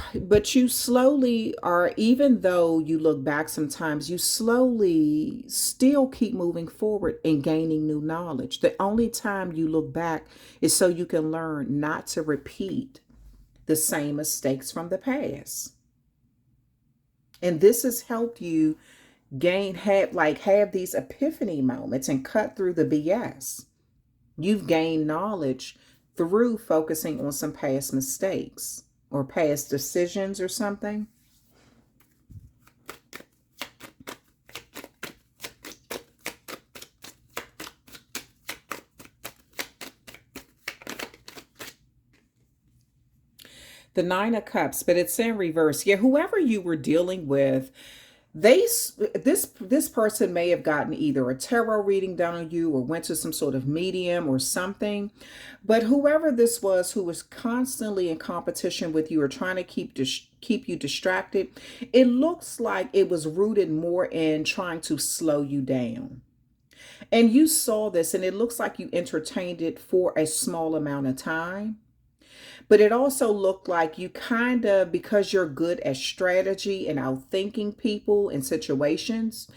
slowly are, even though you look back sometimes, you slowly still keep moving forward and gaining new knowledge. The only time you look back is so you can learn not to repeat the same mistakes from the past. And this has helped you have these epiphany moments and cut through the BS. You've gained knowledge through focusing on some past mistakes or past decisions or something. The 9 of Cups, but it's in reverse. Yeah, whoever you were dealing with, this person may have gotten either a tarot reading done on you or went to some sort of medium or something. But whoever this was who was constantly in competition with you or trying to keep you distracted, it looks like it was rooted more in trying to slow you down. And you saw this and it looks like you entertained it for a small amount of time. But it also looked like you kind of, because you're good at strategy and outthinking people in situations,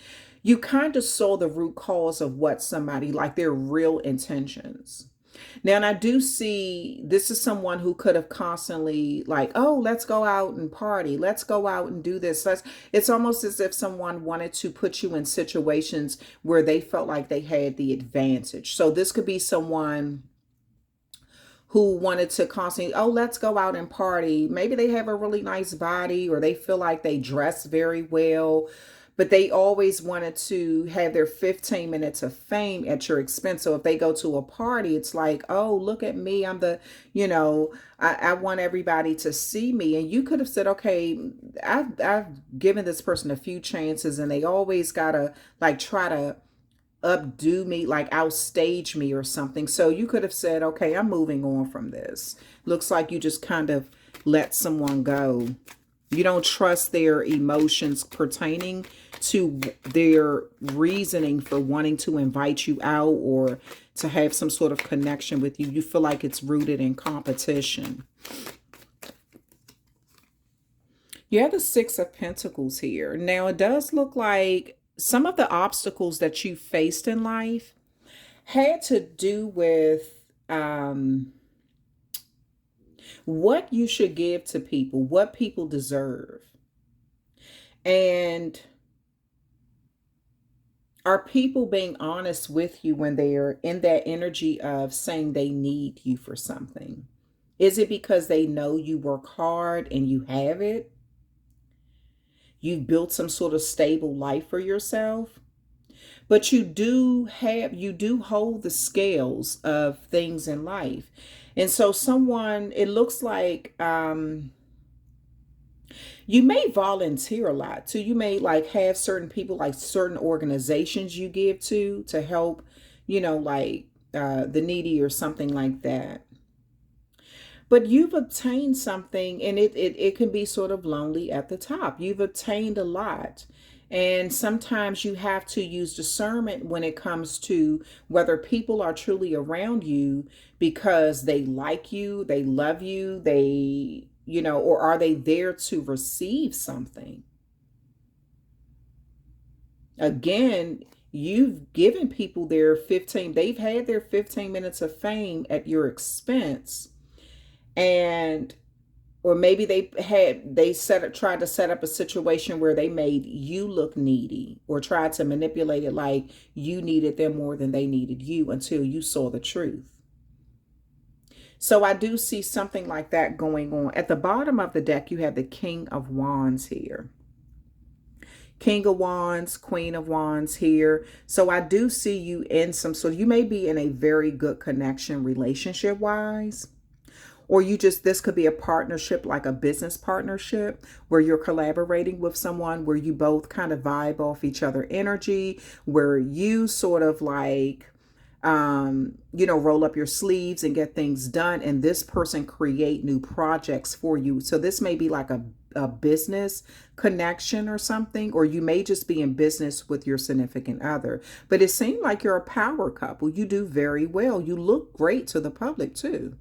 you kind of saw the root cause of what somebody, like their real intentions. Now, and I do see this is someone who could have constantly like, oh, let's go out and party. Let's go out and do this. It's almost as if someone wanted to put you in situations where they felt like they had the advantage. So this could be someone who wanted to constantly, oh, let's go out and party. Maybe they have a really nice body or they feel like they dress very well, but they always wanted to have their 15 minutes of fame at your expense. So if they go to a party, it's like, oh, look at me. I'm the, I want everybody to see me. And you could have said, okay, I've given this person a few chances and they always gotta like try to updo me, like outstage me or something. So you could have said, okay, I'm moving on from this. Looks like you just kind of let someone go. You don't trust their emotions pertaining to their reasoning for wanting to invite you out or to have some sort of connection with you. You feel like it's rooted in competition. You have the Six of Pentacles here. Now, it does look like some of the obstacles that you faced in life had to do with what you should give to people, what people deserve. And are people being honest with you when they're in that energy of saying they need you for something? Is it because they know you work hard and you have it? You've built some sort of stable life for yourself? But you do hold the scales of things in life. And so someone, it looks like you may volunteer a lot too. You may like have certain people, like certain organizations you give to help, like the needy or something like that. But you've obtained something, and it can be sort of lonely at the top. You've obtained a lot. And sometimes you have to use discernment when it comes to whether people are truly around you because they like you, they love you, or are they there to receive something? Again, you've given people they've had their 15 minutes of fame at your expense. And or maybe tried to set up a situation where they made you look needy or tried to manipulate it like you needed them more than they needed you until you saw the truth. So I do see something like that going on. At the bottom of the deck, you have the King of Wands here. King of Wands, Queen of Wands here. So I do see you in you may be in a very good connection relationship wise. Or this could be a partnership, like a business partnership where you're collaborating with someone where you both kind of vibe off each other energy, where you sort of like, roll up your sleeves and get things done. And this person create new projects for you. So this may be like a business connection or something, or you may just be in business with your significant other. But it seems like you're a power couple. You do very well. You look great to the public too.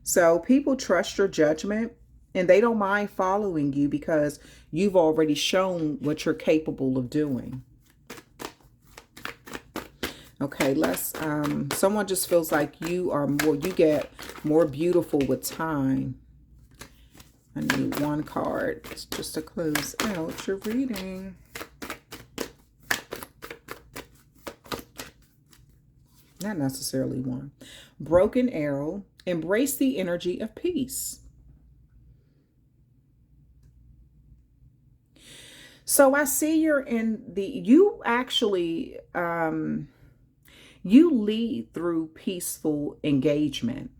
So people trust your judgment and they don't mind following you because you've already shown what you're capable of doing. Okay, someone just feels like you get more beautiful with time. I need one card just to close out your reading. Not necessarily one. Broken arrow. Embrace the energy of peace. So I see you actually, you lead through peaceful engagement.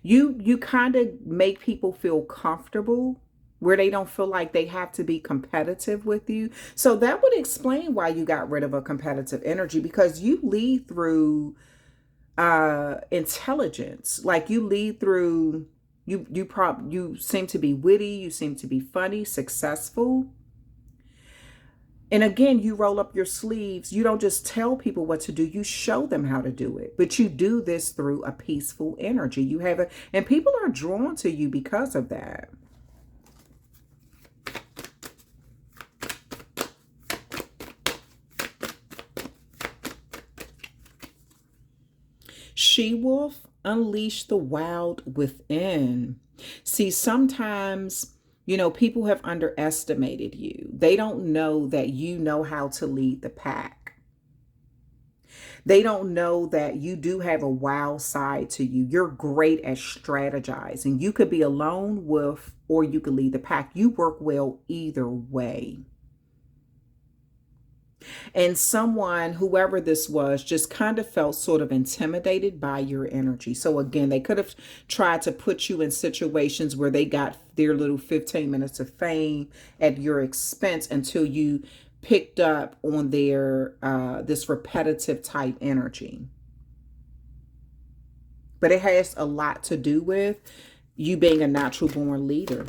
You kind of make people feel comfortable where they don't feel like they have to be competitive with you. So that would explain why you got rid of a competitive energy, because you lead through intelligence. Like you lead through, you seem to be witty, you seem to be funny, successful. And again, you roll up your sleeves. You don't just tell people what to do, you show them how to do it. But you do this through a peaceful energy. And people are drawn to you because of that. she-wolf, unleash the wild within. See, sometimes, people have underestimated you. They don't know that you know how to lead the pack. They don't know that you do have a wild side to you. You're great at strategizing. You could be a lone wolf or you could lead the pack. You work well either way. And someone, whoever this was, just kind of felt sort of intimidated by your energy. So again, they could have tried to put you in situations where they got their little 15 minutes of fame at your expense until you picked up on their this repetitive type energy. But it has a lot to do with you being a natural born leader.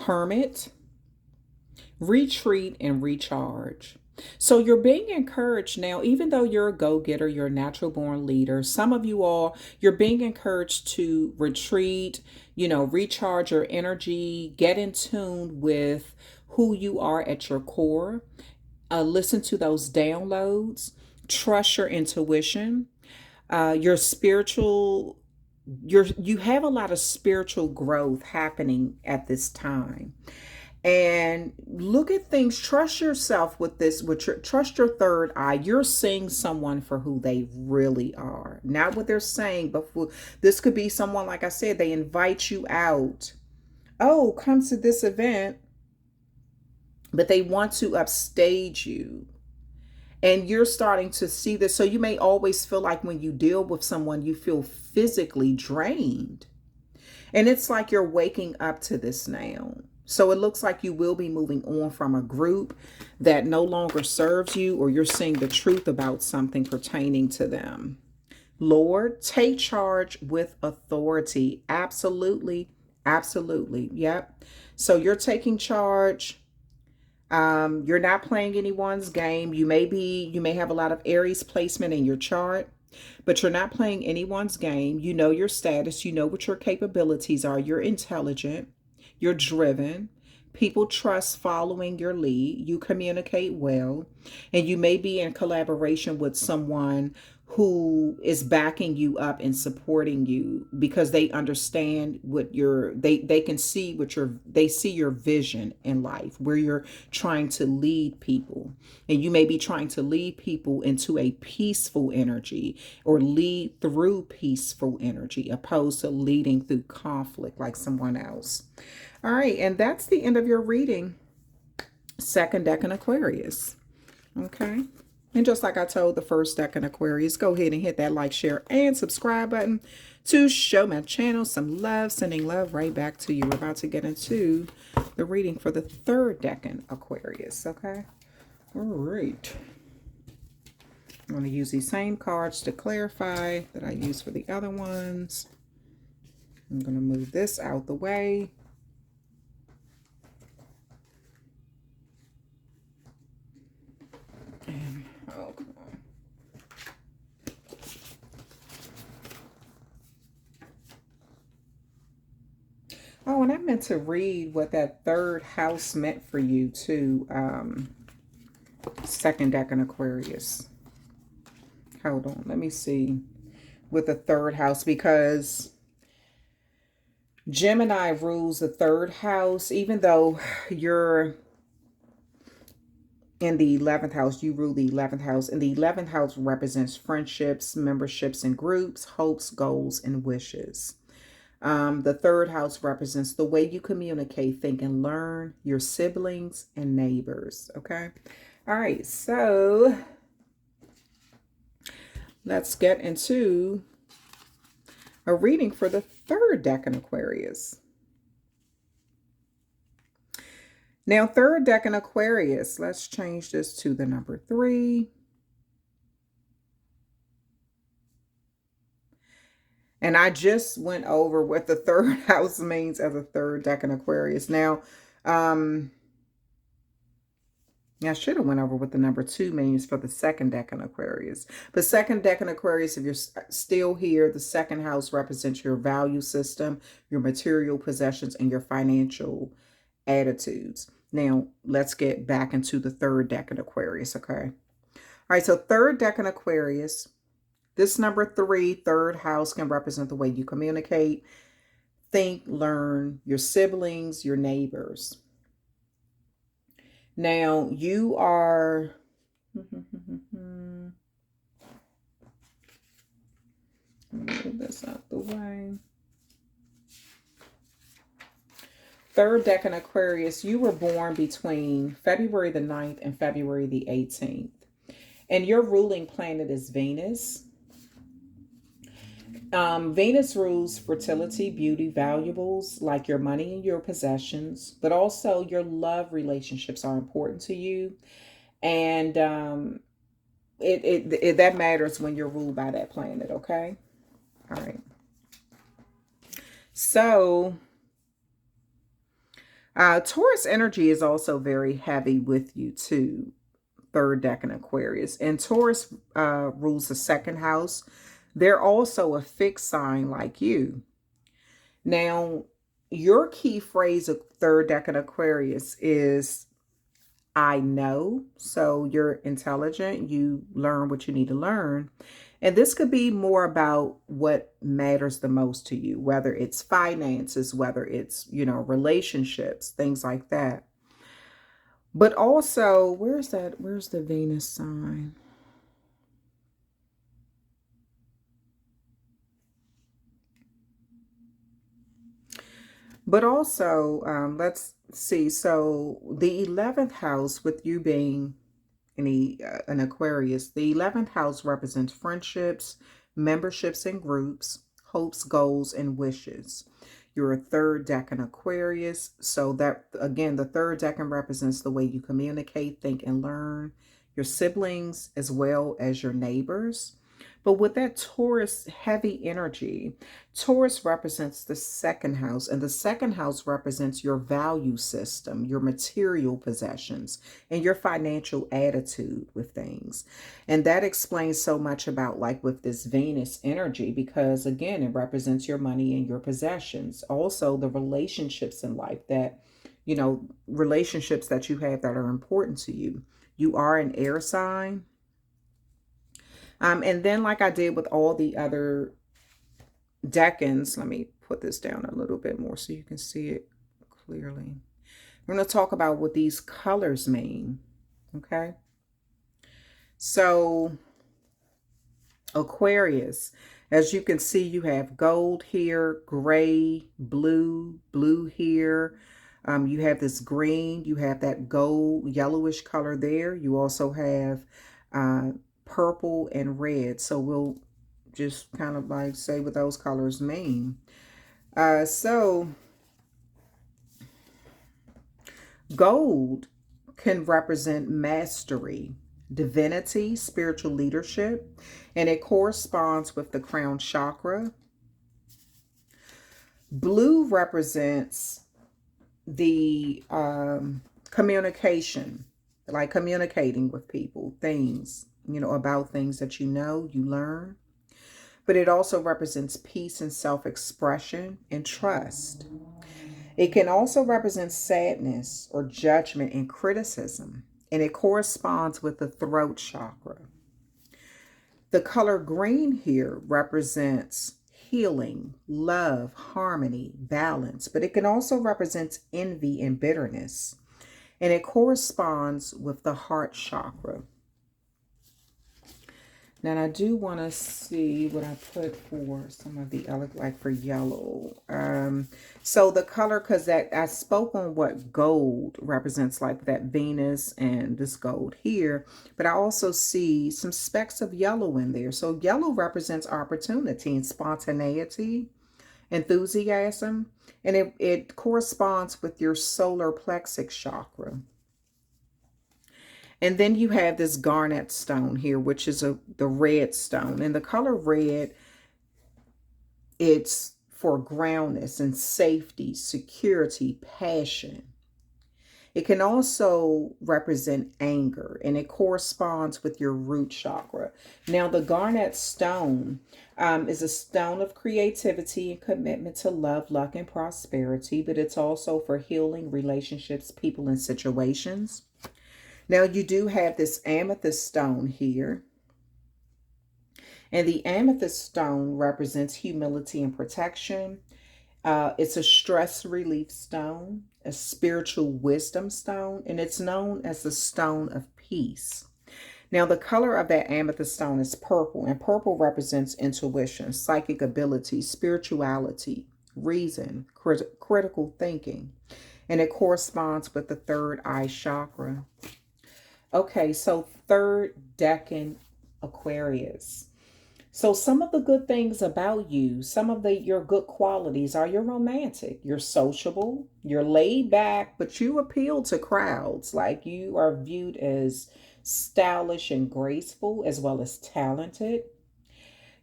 Hermit, retreat and recharge. So you're being encouraged now, even though you're a go-getter, you're a natural born leader. Some of you all, you're being encouraged to retreat, recharge your energy, get in tune with who you are at your core. Listen to those downloads, trust your intuition, your spiritual, you have a lot of spiritual growth happening at this time. And look at things, trust yourself with this, trust your third eye. You're seeing someone for who they really are, not what they're saying, but this could be someone, like I said, they invite you out. Oh, come to this event, but they want to upstage you. And you're starting to see this. So you may always feel like when you deal with someone, you feel physically drained. And it's like you're waking up to this now. So it looks like you will be moving on from a group that no longer serves you, or you're seeing the truth about something pertaining to them. Lord, take charge with authority. Absolutely. Absolutely. Yep. So you're taking charge. You're not playing anyone's game. You may have a lot of Aries placement in your chart, but you're not playing anyone's game. You know your status. You know what your capabilities are. You're intelligent. You're driven. People trust following your lead. You communicate well. And you may be in collaboration with someone who is backing you up and supporting you because they understand what they can see they see your vision in life, where you're trying to lead people. And you may be trying to lead people into a peaceful energy, or lead through peaceful energy, opposed to leading through conflict like someone else. All right, and that's the end of your reading. Second decan Aquarius. Okay. And just like I told the first decan Aquarius, go ahead and hit that like, share, and subscribe button to show my channel some love. Sending love right back to you. We're about to get into the reading for the third decan Aquarius. Okay. All right. I'm going to use these same cards to clarify that I used for the other ones. I'm going to move this out the way. Oh, and I meant to read what that third house meant for you too. Second decan Aquarius. Hold on, let me see with the third house, because Gemini rules the third house. Even though you're in the 11th house, you rule the 11th house. And the 11th house represents friendships, memberships in groups, hopes, goals, and wishes. The third house represents the way you communicate, think, and learn, your siblings and neighbors. Okay. All right. So let's get into a reading for the third decan Aquarius. Now, third decan Aquarius, let's change this to the number 3. And I just went over what the third house means as a third decan Aquarius. Now, I should have went over what the number 2 means for the second decan Aquarius. But second decan Aquarius, if you're still here, the second house represents your value system, your material possessions, and your financial attitudes. Now, let's get back into the third decan Aquarius, okay? All right, so third decan Aquarius. This number 3, third house, can represent the way you communicate, think, learn, your siblings, your neighbors. Now, you are... Move this out the way. Third decan Aquarius, you were born between February the 9th and February the 18th. And your ruling planet is Venus. Venus rules fertility, beauty, valuables like your money and your possessions, but also your love relationships are important to you. And that matters when you're ruled by that planet, okay? All right. So, Taurus energy is also very heavy with you too, third decan Aquarius. And Taurus rules the second house. They're also a fixed sign like you. Now, your key phrase of third decan Aquarius is I know. So you're intelligent. You learn what you need to learn. And this could be more about what matters the most to you, whether it's finances, whether it's, relationships, things like that. But also, where's the Venus sign? But also, let's see. So the 11th house, with you being an Aquarius, the 11th house represents friendships, memberships in groups, hopes, goals, and wishes. You're a third decan Aquarius. So that, again, the third decan represents the way you communicate, think, and learn, your siblings, as well as your neighbors. But with that Taurus heavy energy, Taurus represents the second house, and the second house represents your value system, your material possessions, and your financial attitude with things. And that explains so much about, like, with this Venus energy, because again, it represents your money and your possessions. Also, the relationships in life that, relationships that you have that are important to you. You are an air sign. And then, like I did with all the other decans, let me put this down a little bit more so you can see it clearly. We're going to talk about what these colors mean. Okay. So, Aquarius, as you can see, you have gold here, gray, blue here. You have this green, you have that gold, yellowish color there. You also have purple and red. So we'll just kind of like say what those colors mean. So gold can represent mastery, divinity, spiritual leadership, and it corresponds with the crown chakra. Blue represents the communication, like communicating with people, things, about things that you learn. But it also represents peace and self-expression and trust. It can also represent sadness or judgment and criticism, and it corresponds with the throat chakra. The color green here represents healing, love, harmony, balance, but it can also represent envy and bitterness, and it corresponds with the heart chakra. Now, I do want to see what I put for some of the other, like for yellow. So the color, because that I spoke on what gold represents, like that Venus and this gold here, but I also see some specks of yellow in there. So yellow represents opportunity and spontaneity, enthusiasm, and it corresponds with your solar plexus chakra. And then you have this garnet stone here, which is the red stone. And the color red, it's for groundness and safety, security, passion. It can also represent anger, and it corresponds with your root chakra. Now, the garnet stone is a stone of creativity and commitment to love, luck, and prosperity, but it's also for healing relationships, people, and situations. Now you do have this amethyst stone here. And the amethyst stone represents humility and protection. It's a stress relief stone, a spiritual wisdom stone, and it's known as the stone of peace. Now, the color of that amethyst stone is purple, and purple represents intuition, psychic ability, spirituality, reason, critical thinking, and it corresponds with the third eye chakra. Okay, so third decan Aquarius. So some of the good things about you, some of your good qualities are you're romantic, you're sociable, you're laid back, but you appeal to crowds. Like you are viewed as stylish and graceful as well as talented.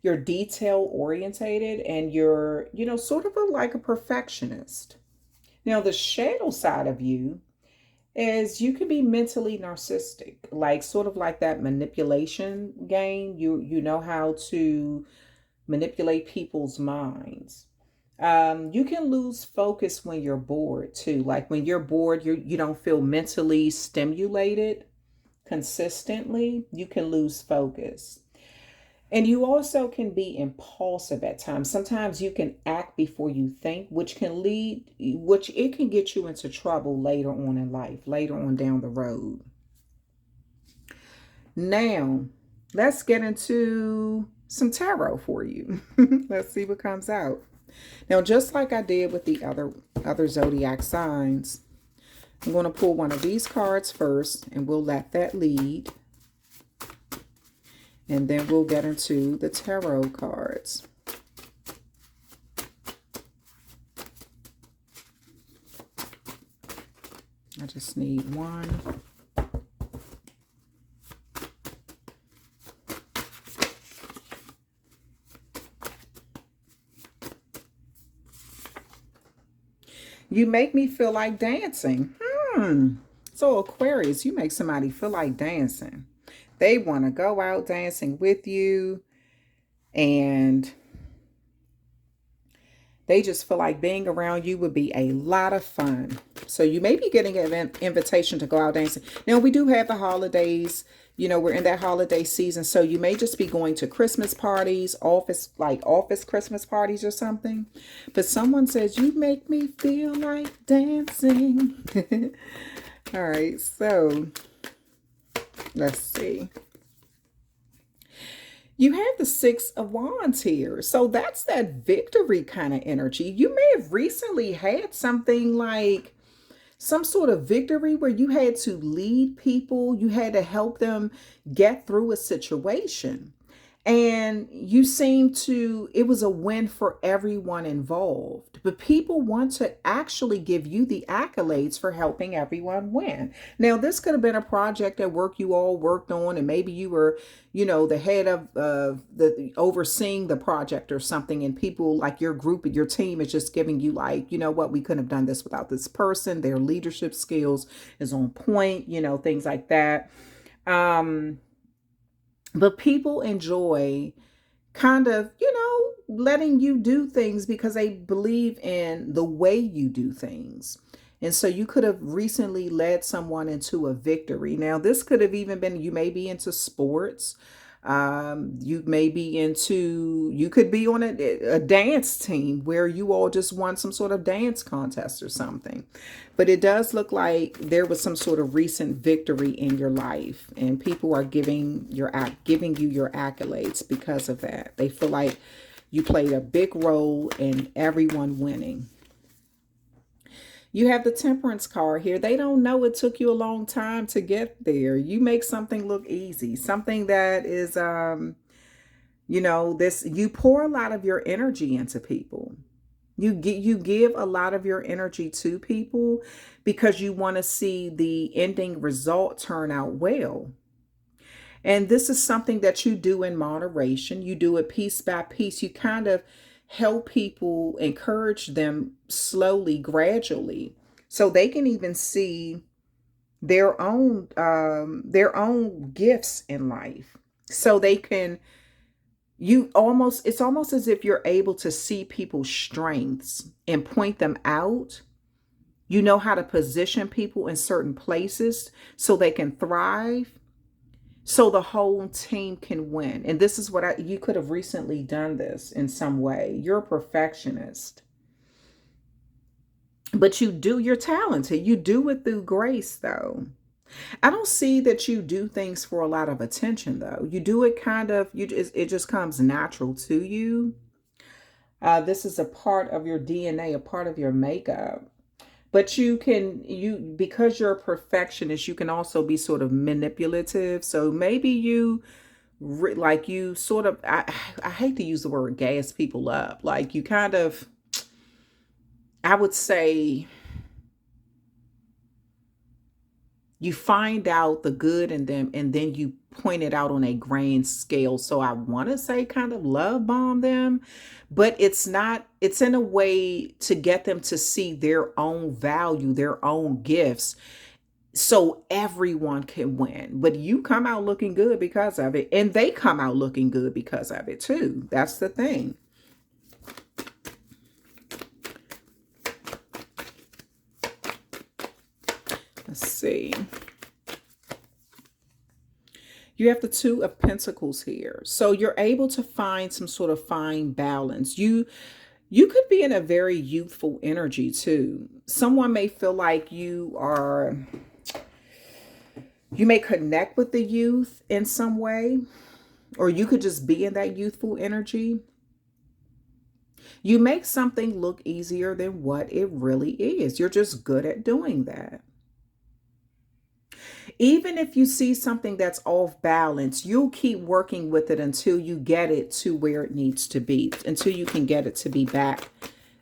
You're detail orientated and you're, sort of like a perfectionist. Now the shadow side of you is you can be mentally narcissistic, like sort of like that manipulation game. You know how to manipulate people's minds. You can lose focus when you're bored too. Like when you're bored, you don't feel mentally stimulated consistently. You can lose focus. And you also can be impulsive at times. Sometimes you can act before you think, which it can get you into trouble later on in life, later on down the road. Now, let's get into some tarot for you. Let's see what comes out. Now, just like I did with the other zodiac signs, I'm going to pull one of these cards first, and we'll let that lead. And then we'll get into the tarot cards. I just need one. You make me feel like dancing. So Aquarius, you make somebody feel like dancing. They want to go out dancing with you, and they just feel like being around you would be a lot of fun. So you may be getting an invitation to go out dancing. Now, we do have the holidays. We're in that holiday season. So you may just be going to Christmas parties, office Christmas parties or something. But someone says, you make me feel like dancing. All right, so let's see. You have the Six of Wands here. So that's that victory kind of energy. You may have recently had something like some sort of victory where you had to lead people. You had to help them get through a situation. And you seem to, it was a win for everyone involved. But people want to actually give you the accolades for helping everyone win. Now, this could have been a project at work you all worked on, and maybe you were, the head of the overseeing the project or something, and people like your group and your team is just giving you like, what, we couldn't have done this without this person. Their leadership skills is on point, things like that. But people enjoy kind of, letting you do things because they believe in the way you do things. And so you could have recently led someone into a victory. Now, this could have even been, you may be into sports. You could be on a dance team where you all just won some sort of dance contest or something. But it does look like there was some sort of recent victory in your life, and people are giving you your accolades because of that. They feel like you played a big role in everyone winning. You have the Temperance card here. They don't know it took you a long time to get there. You make something look easy. Something that is, you pour a lot of your energy into people. You give a lot of your energy to people because you want to see the ending result turn out well. And this is something that you do in moderation. You do it piece by piece. You kind of help people, encourage them slowly, gradually, so they can even see their own gifts in life. So they can, it's almost as if you're able to see people's strengths and point them out, You know how to position people in certain places so they can thrive, so the whole team can win. And this is what you could have recently done this in some way. You're a perfectionist, but you're talented. You do it through grace, though. I don't see that you do things for a lot of attention, though. You do it it just comes natural to you. This is a part of your DNA, a part of your makeup. But because you're a perfectionist, you can also be sort of manipulative. So maybe you sort of, I hate to use the word gas people up. Like you kind of, I would say, you find out the good in them and then you point it out on a grand scale. So I want to say kind of love bomb them, but it's not, it's in a way to get them to see their own value, their own gifts, so everyone can win. But you come out looking good because of it, and they come out looking good because of it too. That's the thing. Let's see. You have the Two of Pentacles here. So you're able to find some sort of fine balance. You could be in a very youthful energy too. Someone may feel like you may connect with the youth in some way, or you could just be in that youthful energy. You make something look easier than what it really is. You're just good at doing that. Even if you see something that's off balance, you'll keep working with it until you get it to where it needs to be, until you can get it to be back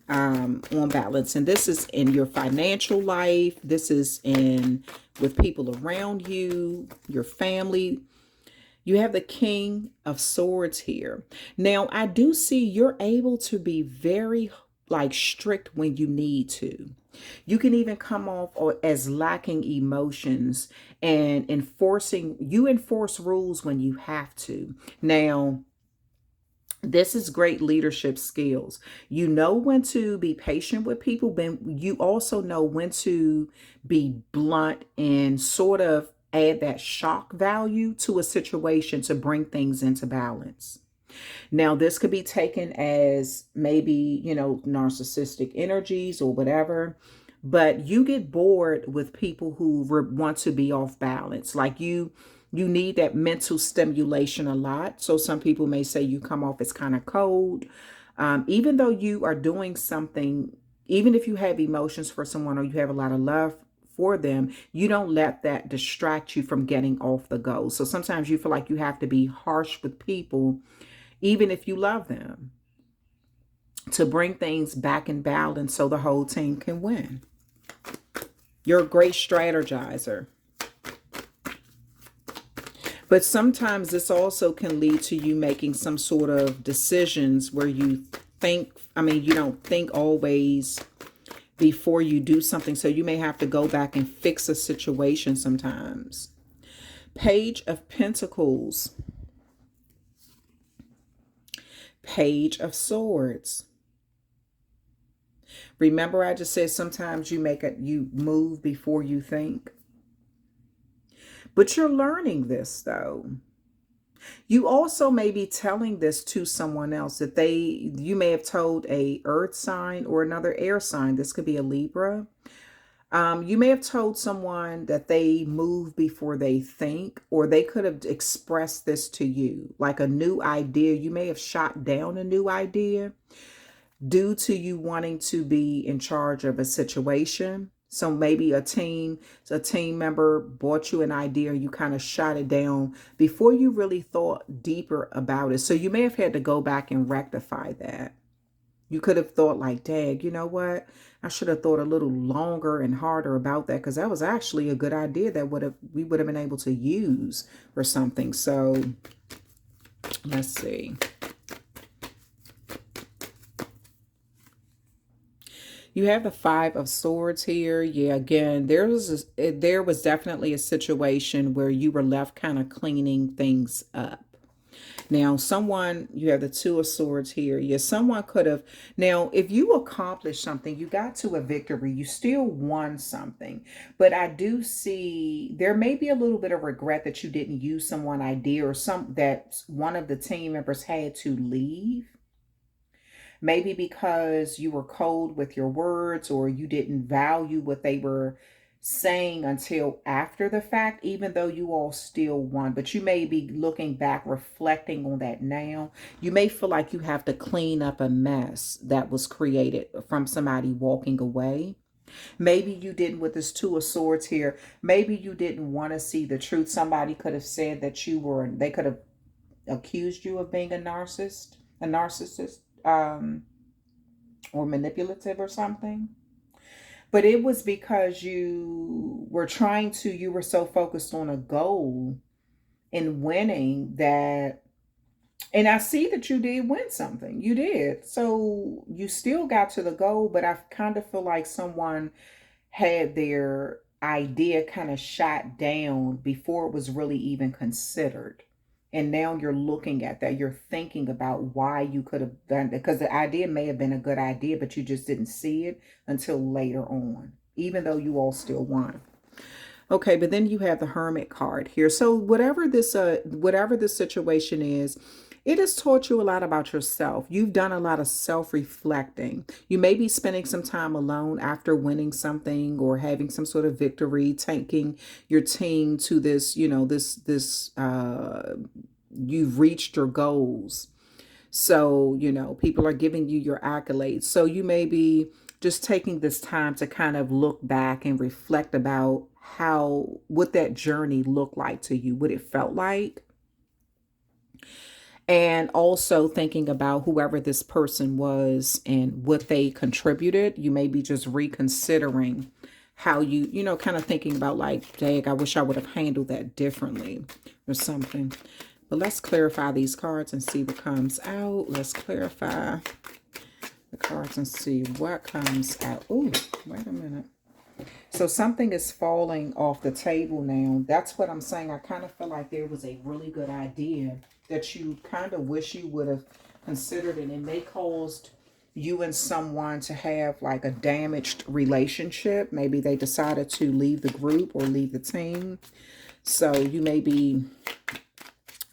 on balance. And this is in your financial life. This is in with people around you, your family. You have the King of Swords here. Now, I do see you're able to be very strict when you need to. You can even come off as lacking emotions and you enforce rules when you have to. Now, this is great leadership skills. You know when to be patient with people, but you also know when to be blunt and sort of add that shock value to a situation to bring things into balance. Now, this could be taken as maybe, narcissistic energies or whatever, but you get bored with people who want to be off balance. Like you need that mental stimulation a lot. So some people may say you come off as kind of cold. Even though you are doing something, even if you have emotions for someone or you have a lot of love for them, you don't let that distract you from getting off the go. So sometimes you feel like you have to be harsh with people, even if you love them, to bring things back in balance so the whole team can win. You're a great strategizer. But sometimes this also can lead to you making some sort of decisions where you don't think always before you do something. So you may have to go back and fix a situation sometimes. Page of Pentacles. Page of Swords. Remember, I just said sometimes you move before you think. But you're learning this, though. You also may be telling this to someone else that you may have told a earth sign or another air sign. This could be a Libra. You may have told someone that they move before they think, or they could have expressed this to you, like a new idea. You may have shot down a new idea due to you wanting to be in charge of a situation. So maybe a team member brought you an idea, you kind of shot it down before you really thought deeper about it. So you may have had to go back and rectify that. You could have thought like, dang, you know what? I should have thought a little longer and harder about that, because that was actually a good idea that we would have been able to use for something. So let's see. You have the Five of Swords here. Yeah, again, there was definitely a situation where you were left kind of cleaning things up. Now, someone, you have the Two of Swords here. Yeah, someone could have. Now, if you accomplish something, you got to a victory, you still won something. But I do see there may be a little bit of regret that you didn't use someone idea or some that one of the team members had to leave. Maybe because you were cold with your words or you didn't value what they were saying until after the fact, even though you all still won. But you may be looking back, reflecting on that now. You may feel like you have to clean up a mess that was created from somebody walking away. Maybe you didn't, with this Two of Swords here, maybe you didn't want to see the truth. Somebody could have said that they could have accused you of being a narcissist, or manipulative or something. But it was because you were so focused on a goal and winning that, and I see that you did win something. You did. So you still got to the goal, but I kind of feel like someone had their idea kind of shot down before it was really even considered. And now you're looking at that. You're thinking about why you could have done it, because the idea may have been a good idea, but you just didn't see it until later on, even though you all still won. Okay, but then you have the Hermit card here. So whatever this situation is, it has taught you a lot about yourself. You've done a lot of self-reflecting. You may be spending some time alone after winning something or having some sort of victory, taking your team to this, you've reached your goals. So, people are giving you your accolades. So you may be just taking this time to kind of look back and reflect about what that journey looked like to you, what it felt like. And also thinking about whoever this person was and what they contributed. You may be just reconsidering how kind of thinking about like, dang, I wish I would have handled that differently or something. But let's clarify these cards and see what comes out. Let's clarify the cards and see what comes out. Oh, wait a minute. So something is falling off the table now. That's what I'm saying. I kind of feel like there was a really good idea that you kind of wish you would have considered it. It may caused you and someone to have like a damaged relationship. Maybe they decided to leave the group or leave the team. So you may be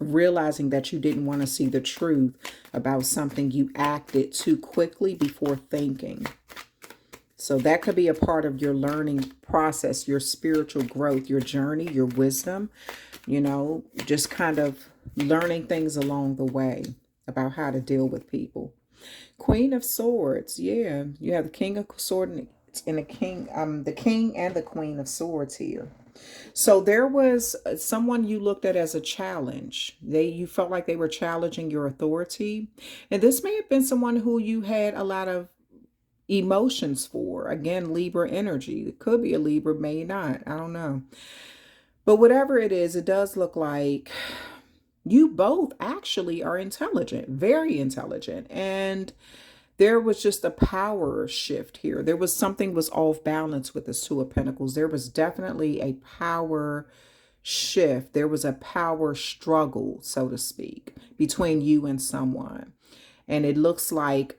realizing that you didn't want to see the truth about something. You acted too quickly before thinking. So that could be a part of your learning process, your spiritual growth, your journey, your wisdom, just kind of learning things along the way about how to deal with people. Queen of Swords. Yeah, you have the King of Swords and the King and the Queen of Swords here. So there was someone you looked at as a challenge. You felt like they were challenging your authority. And this may have been someone who you had a lot of emotions for. Again, Libra energy. It could be a Libra, may not. I don't know. But whatever it is, it does look like you both actually are intelligent, very intelligent. And there was just a power shift here. There was something was off balance with this Two of Pentacles. There was definitely a power shift. There was a power struggle, so to speak, between you and someone. And it looks like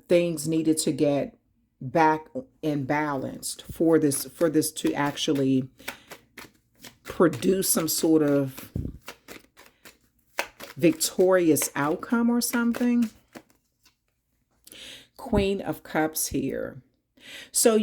things needed to get back and balanced for this to actually produce some sort of victorious outcome or something. Queen of Cups here. So,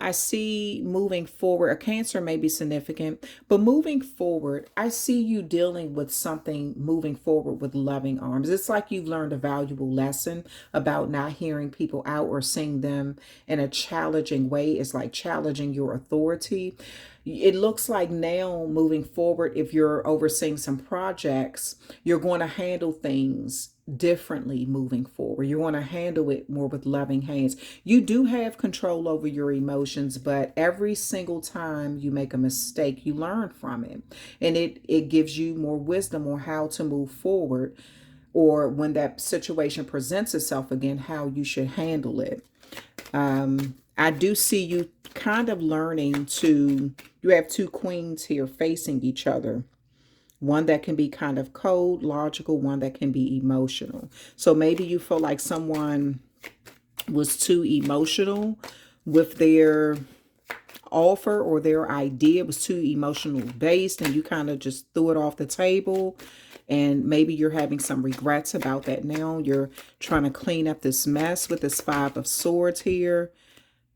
I see moving forward, a Cancer may be significant, but moving forward, I see you dealing with something moving forward with loving arms. It's like you've learned a valuable lesson about not hearing people out or seeing them in a challenging way. It's like challenging your authority. It looks like now moving forward, if you're overseeing some projects, you're going to handle things differently moving forward. You want to handle it more with loving hands. You do have control over your emotions, but every single time you make a mistake, you learn from it. And it gives you more wisdom on how to move forward, or when that situation presents itself again, how you should handle it. I do see you kind of learning you have two queens here facing each other. One that can be kind of cold, logical, one that can be emotional. So maybe you feel like someone was too emotional with their offer or their idea. It was too emotional based and you kind of just threw it off the table. And maybe you're having some regrets about that now. You're trying to clean up this mess with this Five of Swords here.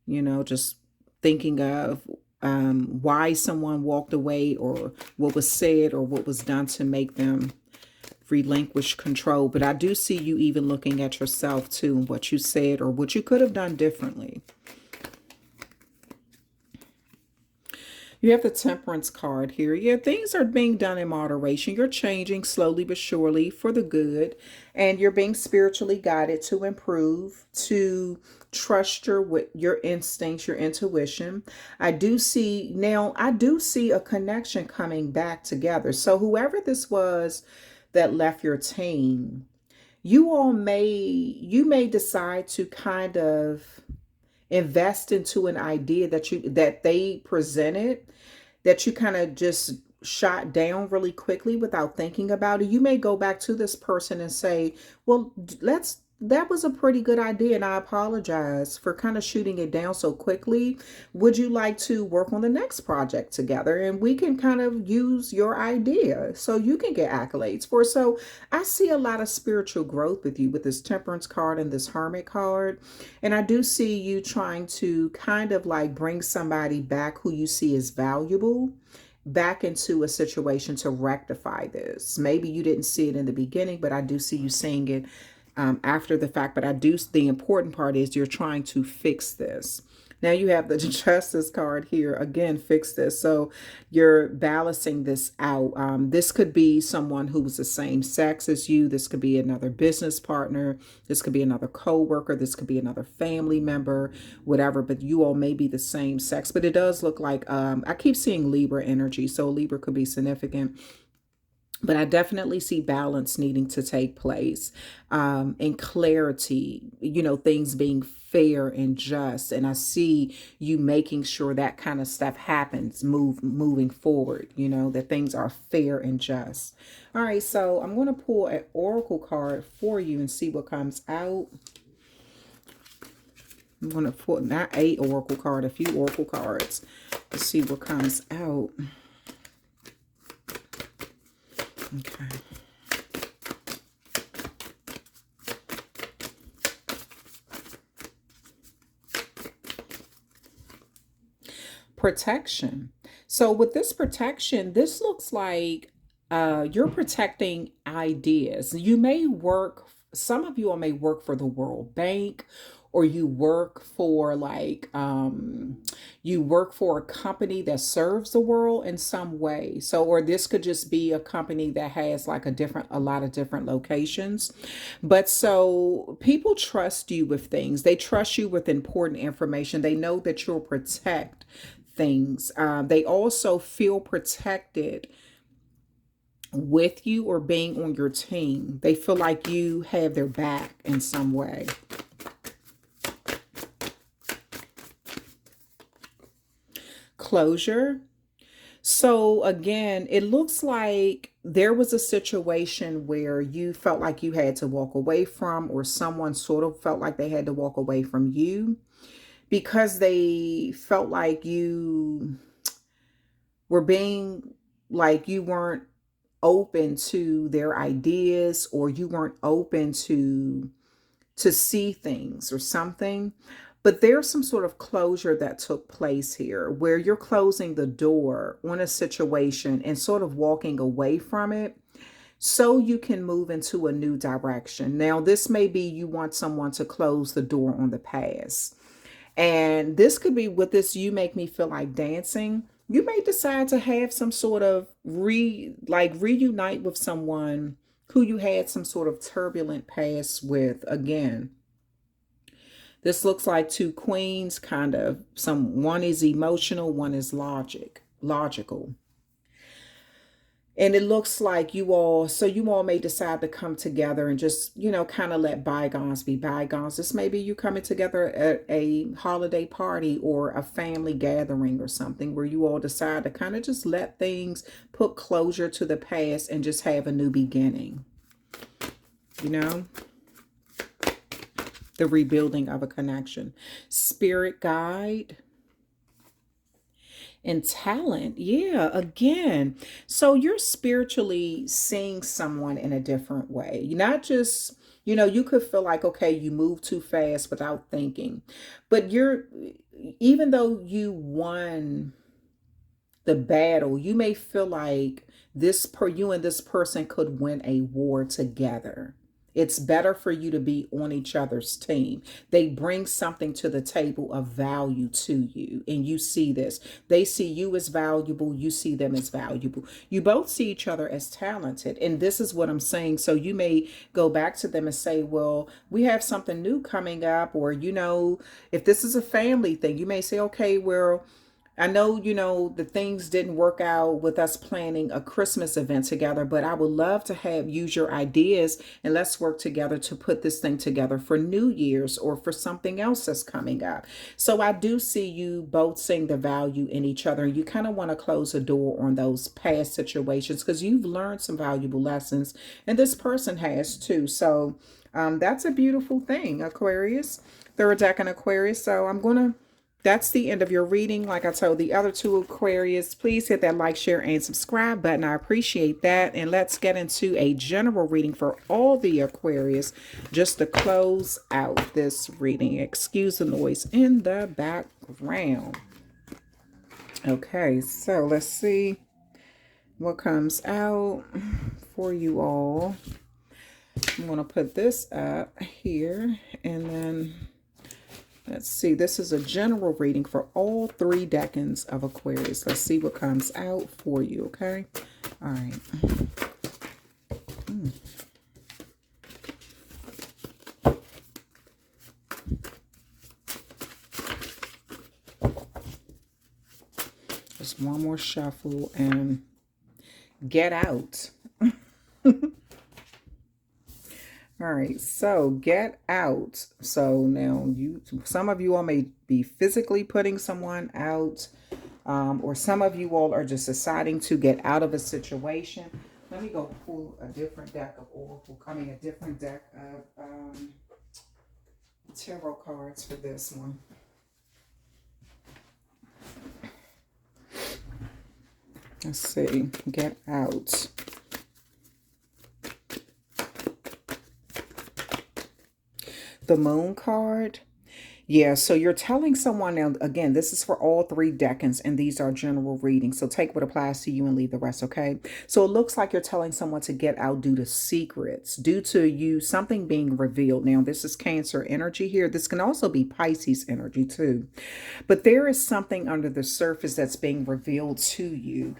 You know, just thinking of why someone walked away or what was said or what was done to make them relinquish control. But I do see you even looking at yourself too, and what you said or what you could have done differently. You have the Temperance card here. Yeah, things are being done in moderation. You're changing slowly but surely for the good. And you're being spiritually guided to improve, to trust your instincts, your intuition. I do see a connection coming back together. So whoever this was that left your team, you may decide to kind of invest into an idea that they presented that you kind of just shot down really quickly without thinking about it. You may go back to this person and say, well, that was a pretty good idea and I apologize for kind of shooting it down so quickly. Would you like to work on the next project together? And we can kind of use your idea so you can get accolades for it. So I see a lot of spiritual growth with you with this Temperance card and this Hermit card. And I do see you trying to kind of like bring somebody back who you see as valuable back into a situation to rectify this. Maybe you didn't see it in the beginning, but I do see you seeing it after the fact. But the important part is you're trying to fix this. Now you have the Justice card here. Again, fix this. So you're balancing this out. This could be someone who was the same sex as you. This could be another business partner. This could be another co-worker. This could be another family member, whatever. But you all may be the same sex. But it does look like, I keep seeing Libra energy. So Libra could be significant. But I definitely see balance needing to take place, and clarity, you know, things being fair and just. And I see you making sure that kind of stuff happens moving forward, you know, that things are fair and just. All right, so I'm going to pull an oracle card for you and see what comes out. I'm going to pull not a oracle card, a few oracle cards to see what comes out. Okay. Protection. So with this protection, this looks like you're protecting ideas. You may work, some of you all may work for the World Bank, or you work for you work for a company that serves the world in some way. So, or this could just be a company that has like a lot of different locations. But so people trust you with things. They trust you with important information. They know that you'll protect things. They also feel protected with you or being on your team. They feel like you have their back in some way. Closure. So again, it looks like there was a situation where you felt like you had to walk away from, or someone sort of felt like they had to walk away from you because they felt like you were being like you weren't open to their ideas, or you weren't open to see things or something. But there's some sort of closure that took place here where you're closing the door on a situation and sort of walking away from it so you can move into a new direction. Now, this may be you want someone to close the door on the past. And this could be with this, you make me feel like dancing. You may decide to have some sort of reunite with someone who you had some sort of turbulent past with again. This looks like two queens, kind of. One is emotional, one is logical. And it looks like you all may decide to come together and just, kind of let bygones be bygones. This may be you coming together at a holiday party or a family gathering or something where you all decide to kind of just let things put closure to the past and just have a new beginning. You know? The rebuilding of a connection. Spirit guide. And talent, yeah, again. So you're spiritually seeing someone in a different way. Not just, you could feel like, okay, you move too fast without thinking. But even though you won the battle, you may feel like you and this person could win a war together. It's better for you to be on each other's team. They bring something to the table of value to you, and you see this. They see you as valuable. You see them as valuable. You both see each other as talented, and this is what I'm saying. So you may go back to them and say, well, we have something new coming up, or, if this is a family thing, you may say, okay, well, I know, the things didn't work out with us planning a Christmas event together, but I would love to use your ideas and let's work together to put this thing together for New Year's or for something else that's coming up. So I do see you both seeing the value in each other. And you kind of want to close a door on those past situations because you've learned some valuable lessons and this person has too. So that's a beautiful thing, Aquarius. Third deck in Aquarius. So that's the end of your reading. Like I told the other two Aquarius, please hit that like, share, and subscribe button. I appreciate that. And let's get into a general reading for all the Aquarius just to close out this reading. Excuse the noise in the background. Okay, so let's see what comes out for you all. I'm going to put this up here and then... Let's see, this is a general reading for all 3 decans of Aquarius. Let's see what comes out for you, okay? All right. Just one more shuffle and get out. All right, so get out. So now some of you all may be physically putting someone out, or some of you all are just deciding to get out of a situation. Let me go pull a different deck of Oracle, a different deck of tarot cards for this one. Let's see, get out. The Moon card. Yeah, so you're telling someone now, again, this is for all 3 decans, and these are general readings. So take what applies to you and leave the rest, okay? So it looks like you're telling someone to get out due to secrets, due to you, something being revealed. Now, this is Cancer energy here. This can also be Pisces energy too. But there is something under the surface that's being revealed to you.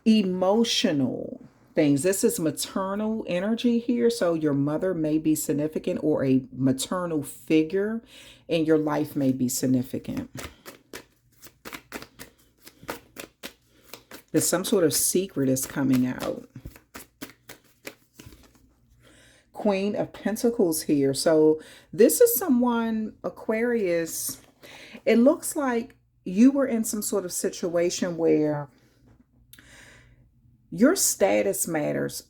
Emotional things. This is maternal energy here. So your mother may be significant, or a maternal figure in your life may be significant. There's some sort of secret is coming out. Queen of Pentacles here. So this is someone, Aquarius, it looks like you were in some sort of situation where your status matters.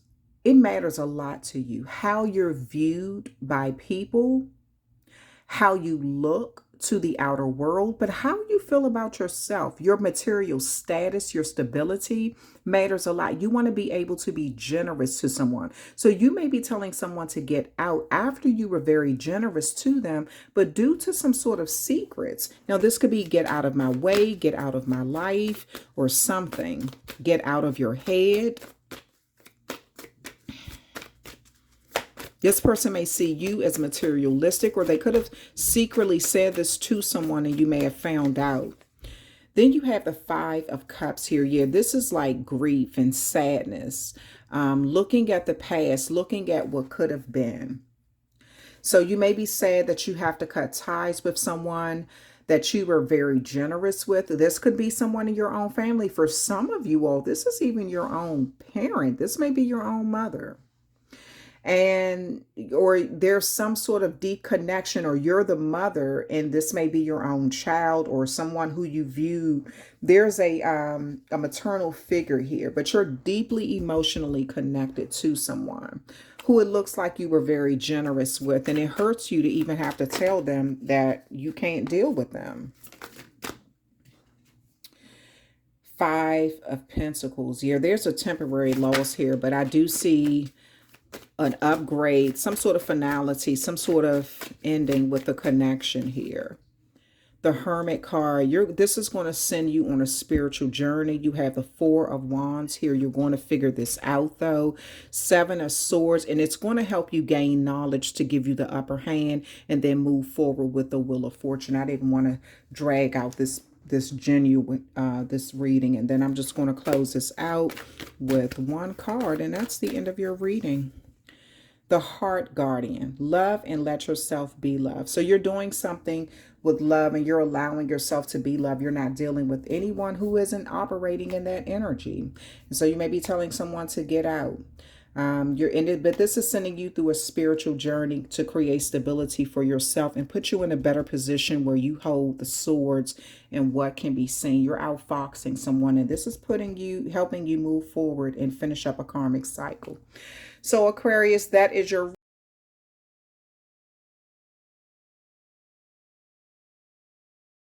It matters a lot to you. How you're viewed by people, how you look to the outer world, but how you feel about yourself, your material status, your stability matters a lot. You want to be able to be generous to someone. So you may be telling someone to get out after you were very generous to them, but due to some sort of secrets. Now, this could be get out of my way, get out of my life, or something. Get out of your head. This person may see you as materialistic, or they could have secretly said this to someone and you may have found out. Then you have the 5 of Cups here. Yeah, this is like grief and sadness. Looking at the past, looking at what could have been. So you may be sad that you have to cut ties with someone. that you were very generous with. This could be someone in your own family. For some of you all, this is even your own parent. This may be your own mother. And or there's some sort of deep connection, or you're the mother and this may be your own child or someone who you view. There's a maternal figure here, but you're deeply emotionally connected to someone who it looks like you were very generous with, and it hurts you to even have to tell them that you can't deal with them. Five of Pentacles. Yeah, there's a temporary loss here, but I do see an upgrade, some sort of finality, some sort of ending with a connection here. The Hermit card, this is going to send you on a spiritual journey. You have the Four of Wands here. You're going to figure this out though. Seven of Swords, and it's going to help you gain knowledge to give you the upper hand and then move forward with the Wheel of Fortune. I didn't want to drag out this genuine this reading, and then I'm just going to close this out with one card, and that's the end of your reading. The Heart Guardian, love and let yourself be loved. So you're doing something with love and you're allowing yourself to be loved. You're not dealing with anyone who isn't operating in that energy. And so you may be telling someone to get out. You're in it, but this is sending you through a spiritual journey to create stability for yourself and put you in a better position where you hold the swords and what can be seen. You're outfoxing someone, and this is helping you move forward and finish up a karmic cycle. So Aquarius, that is your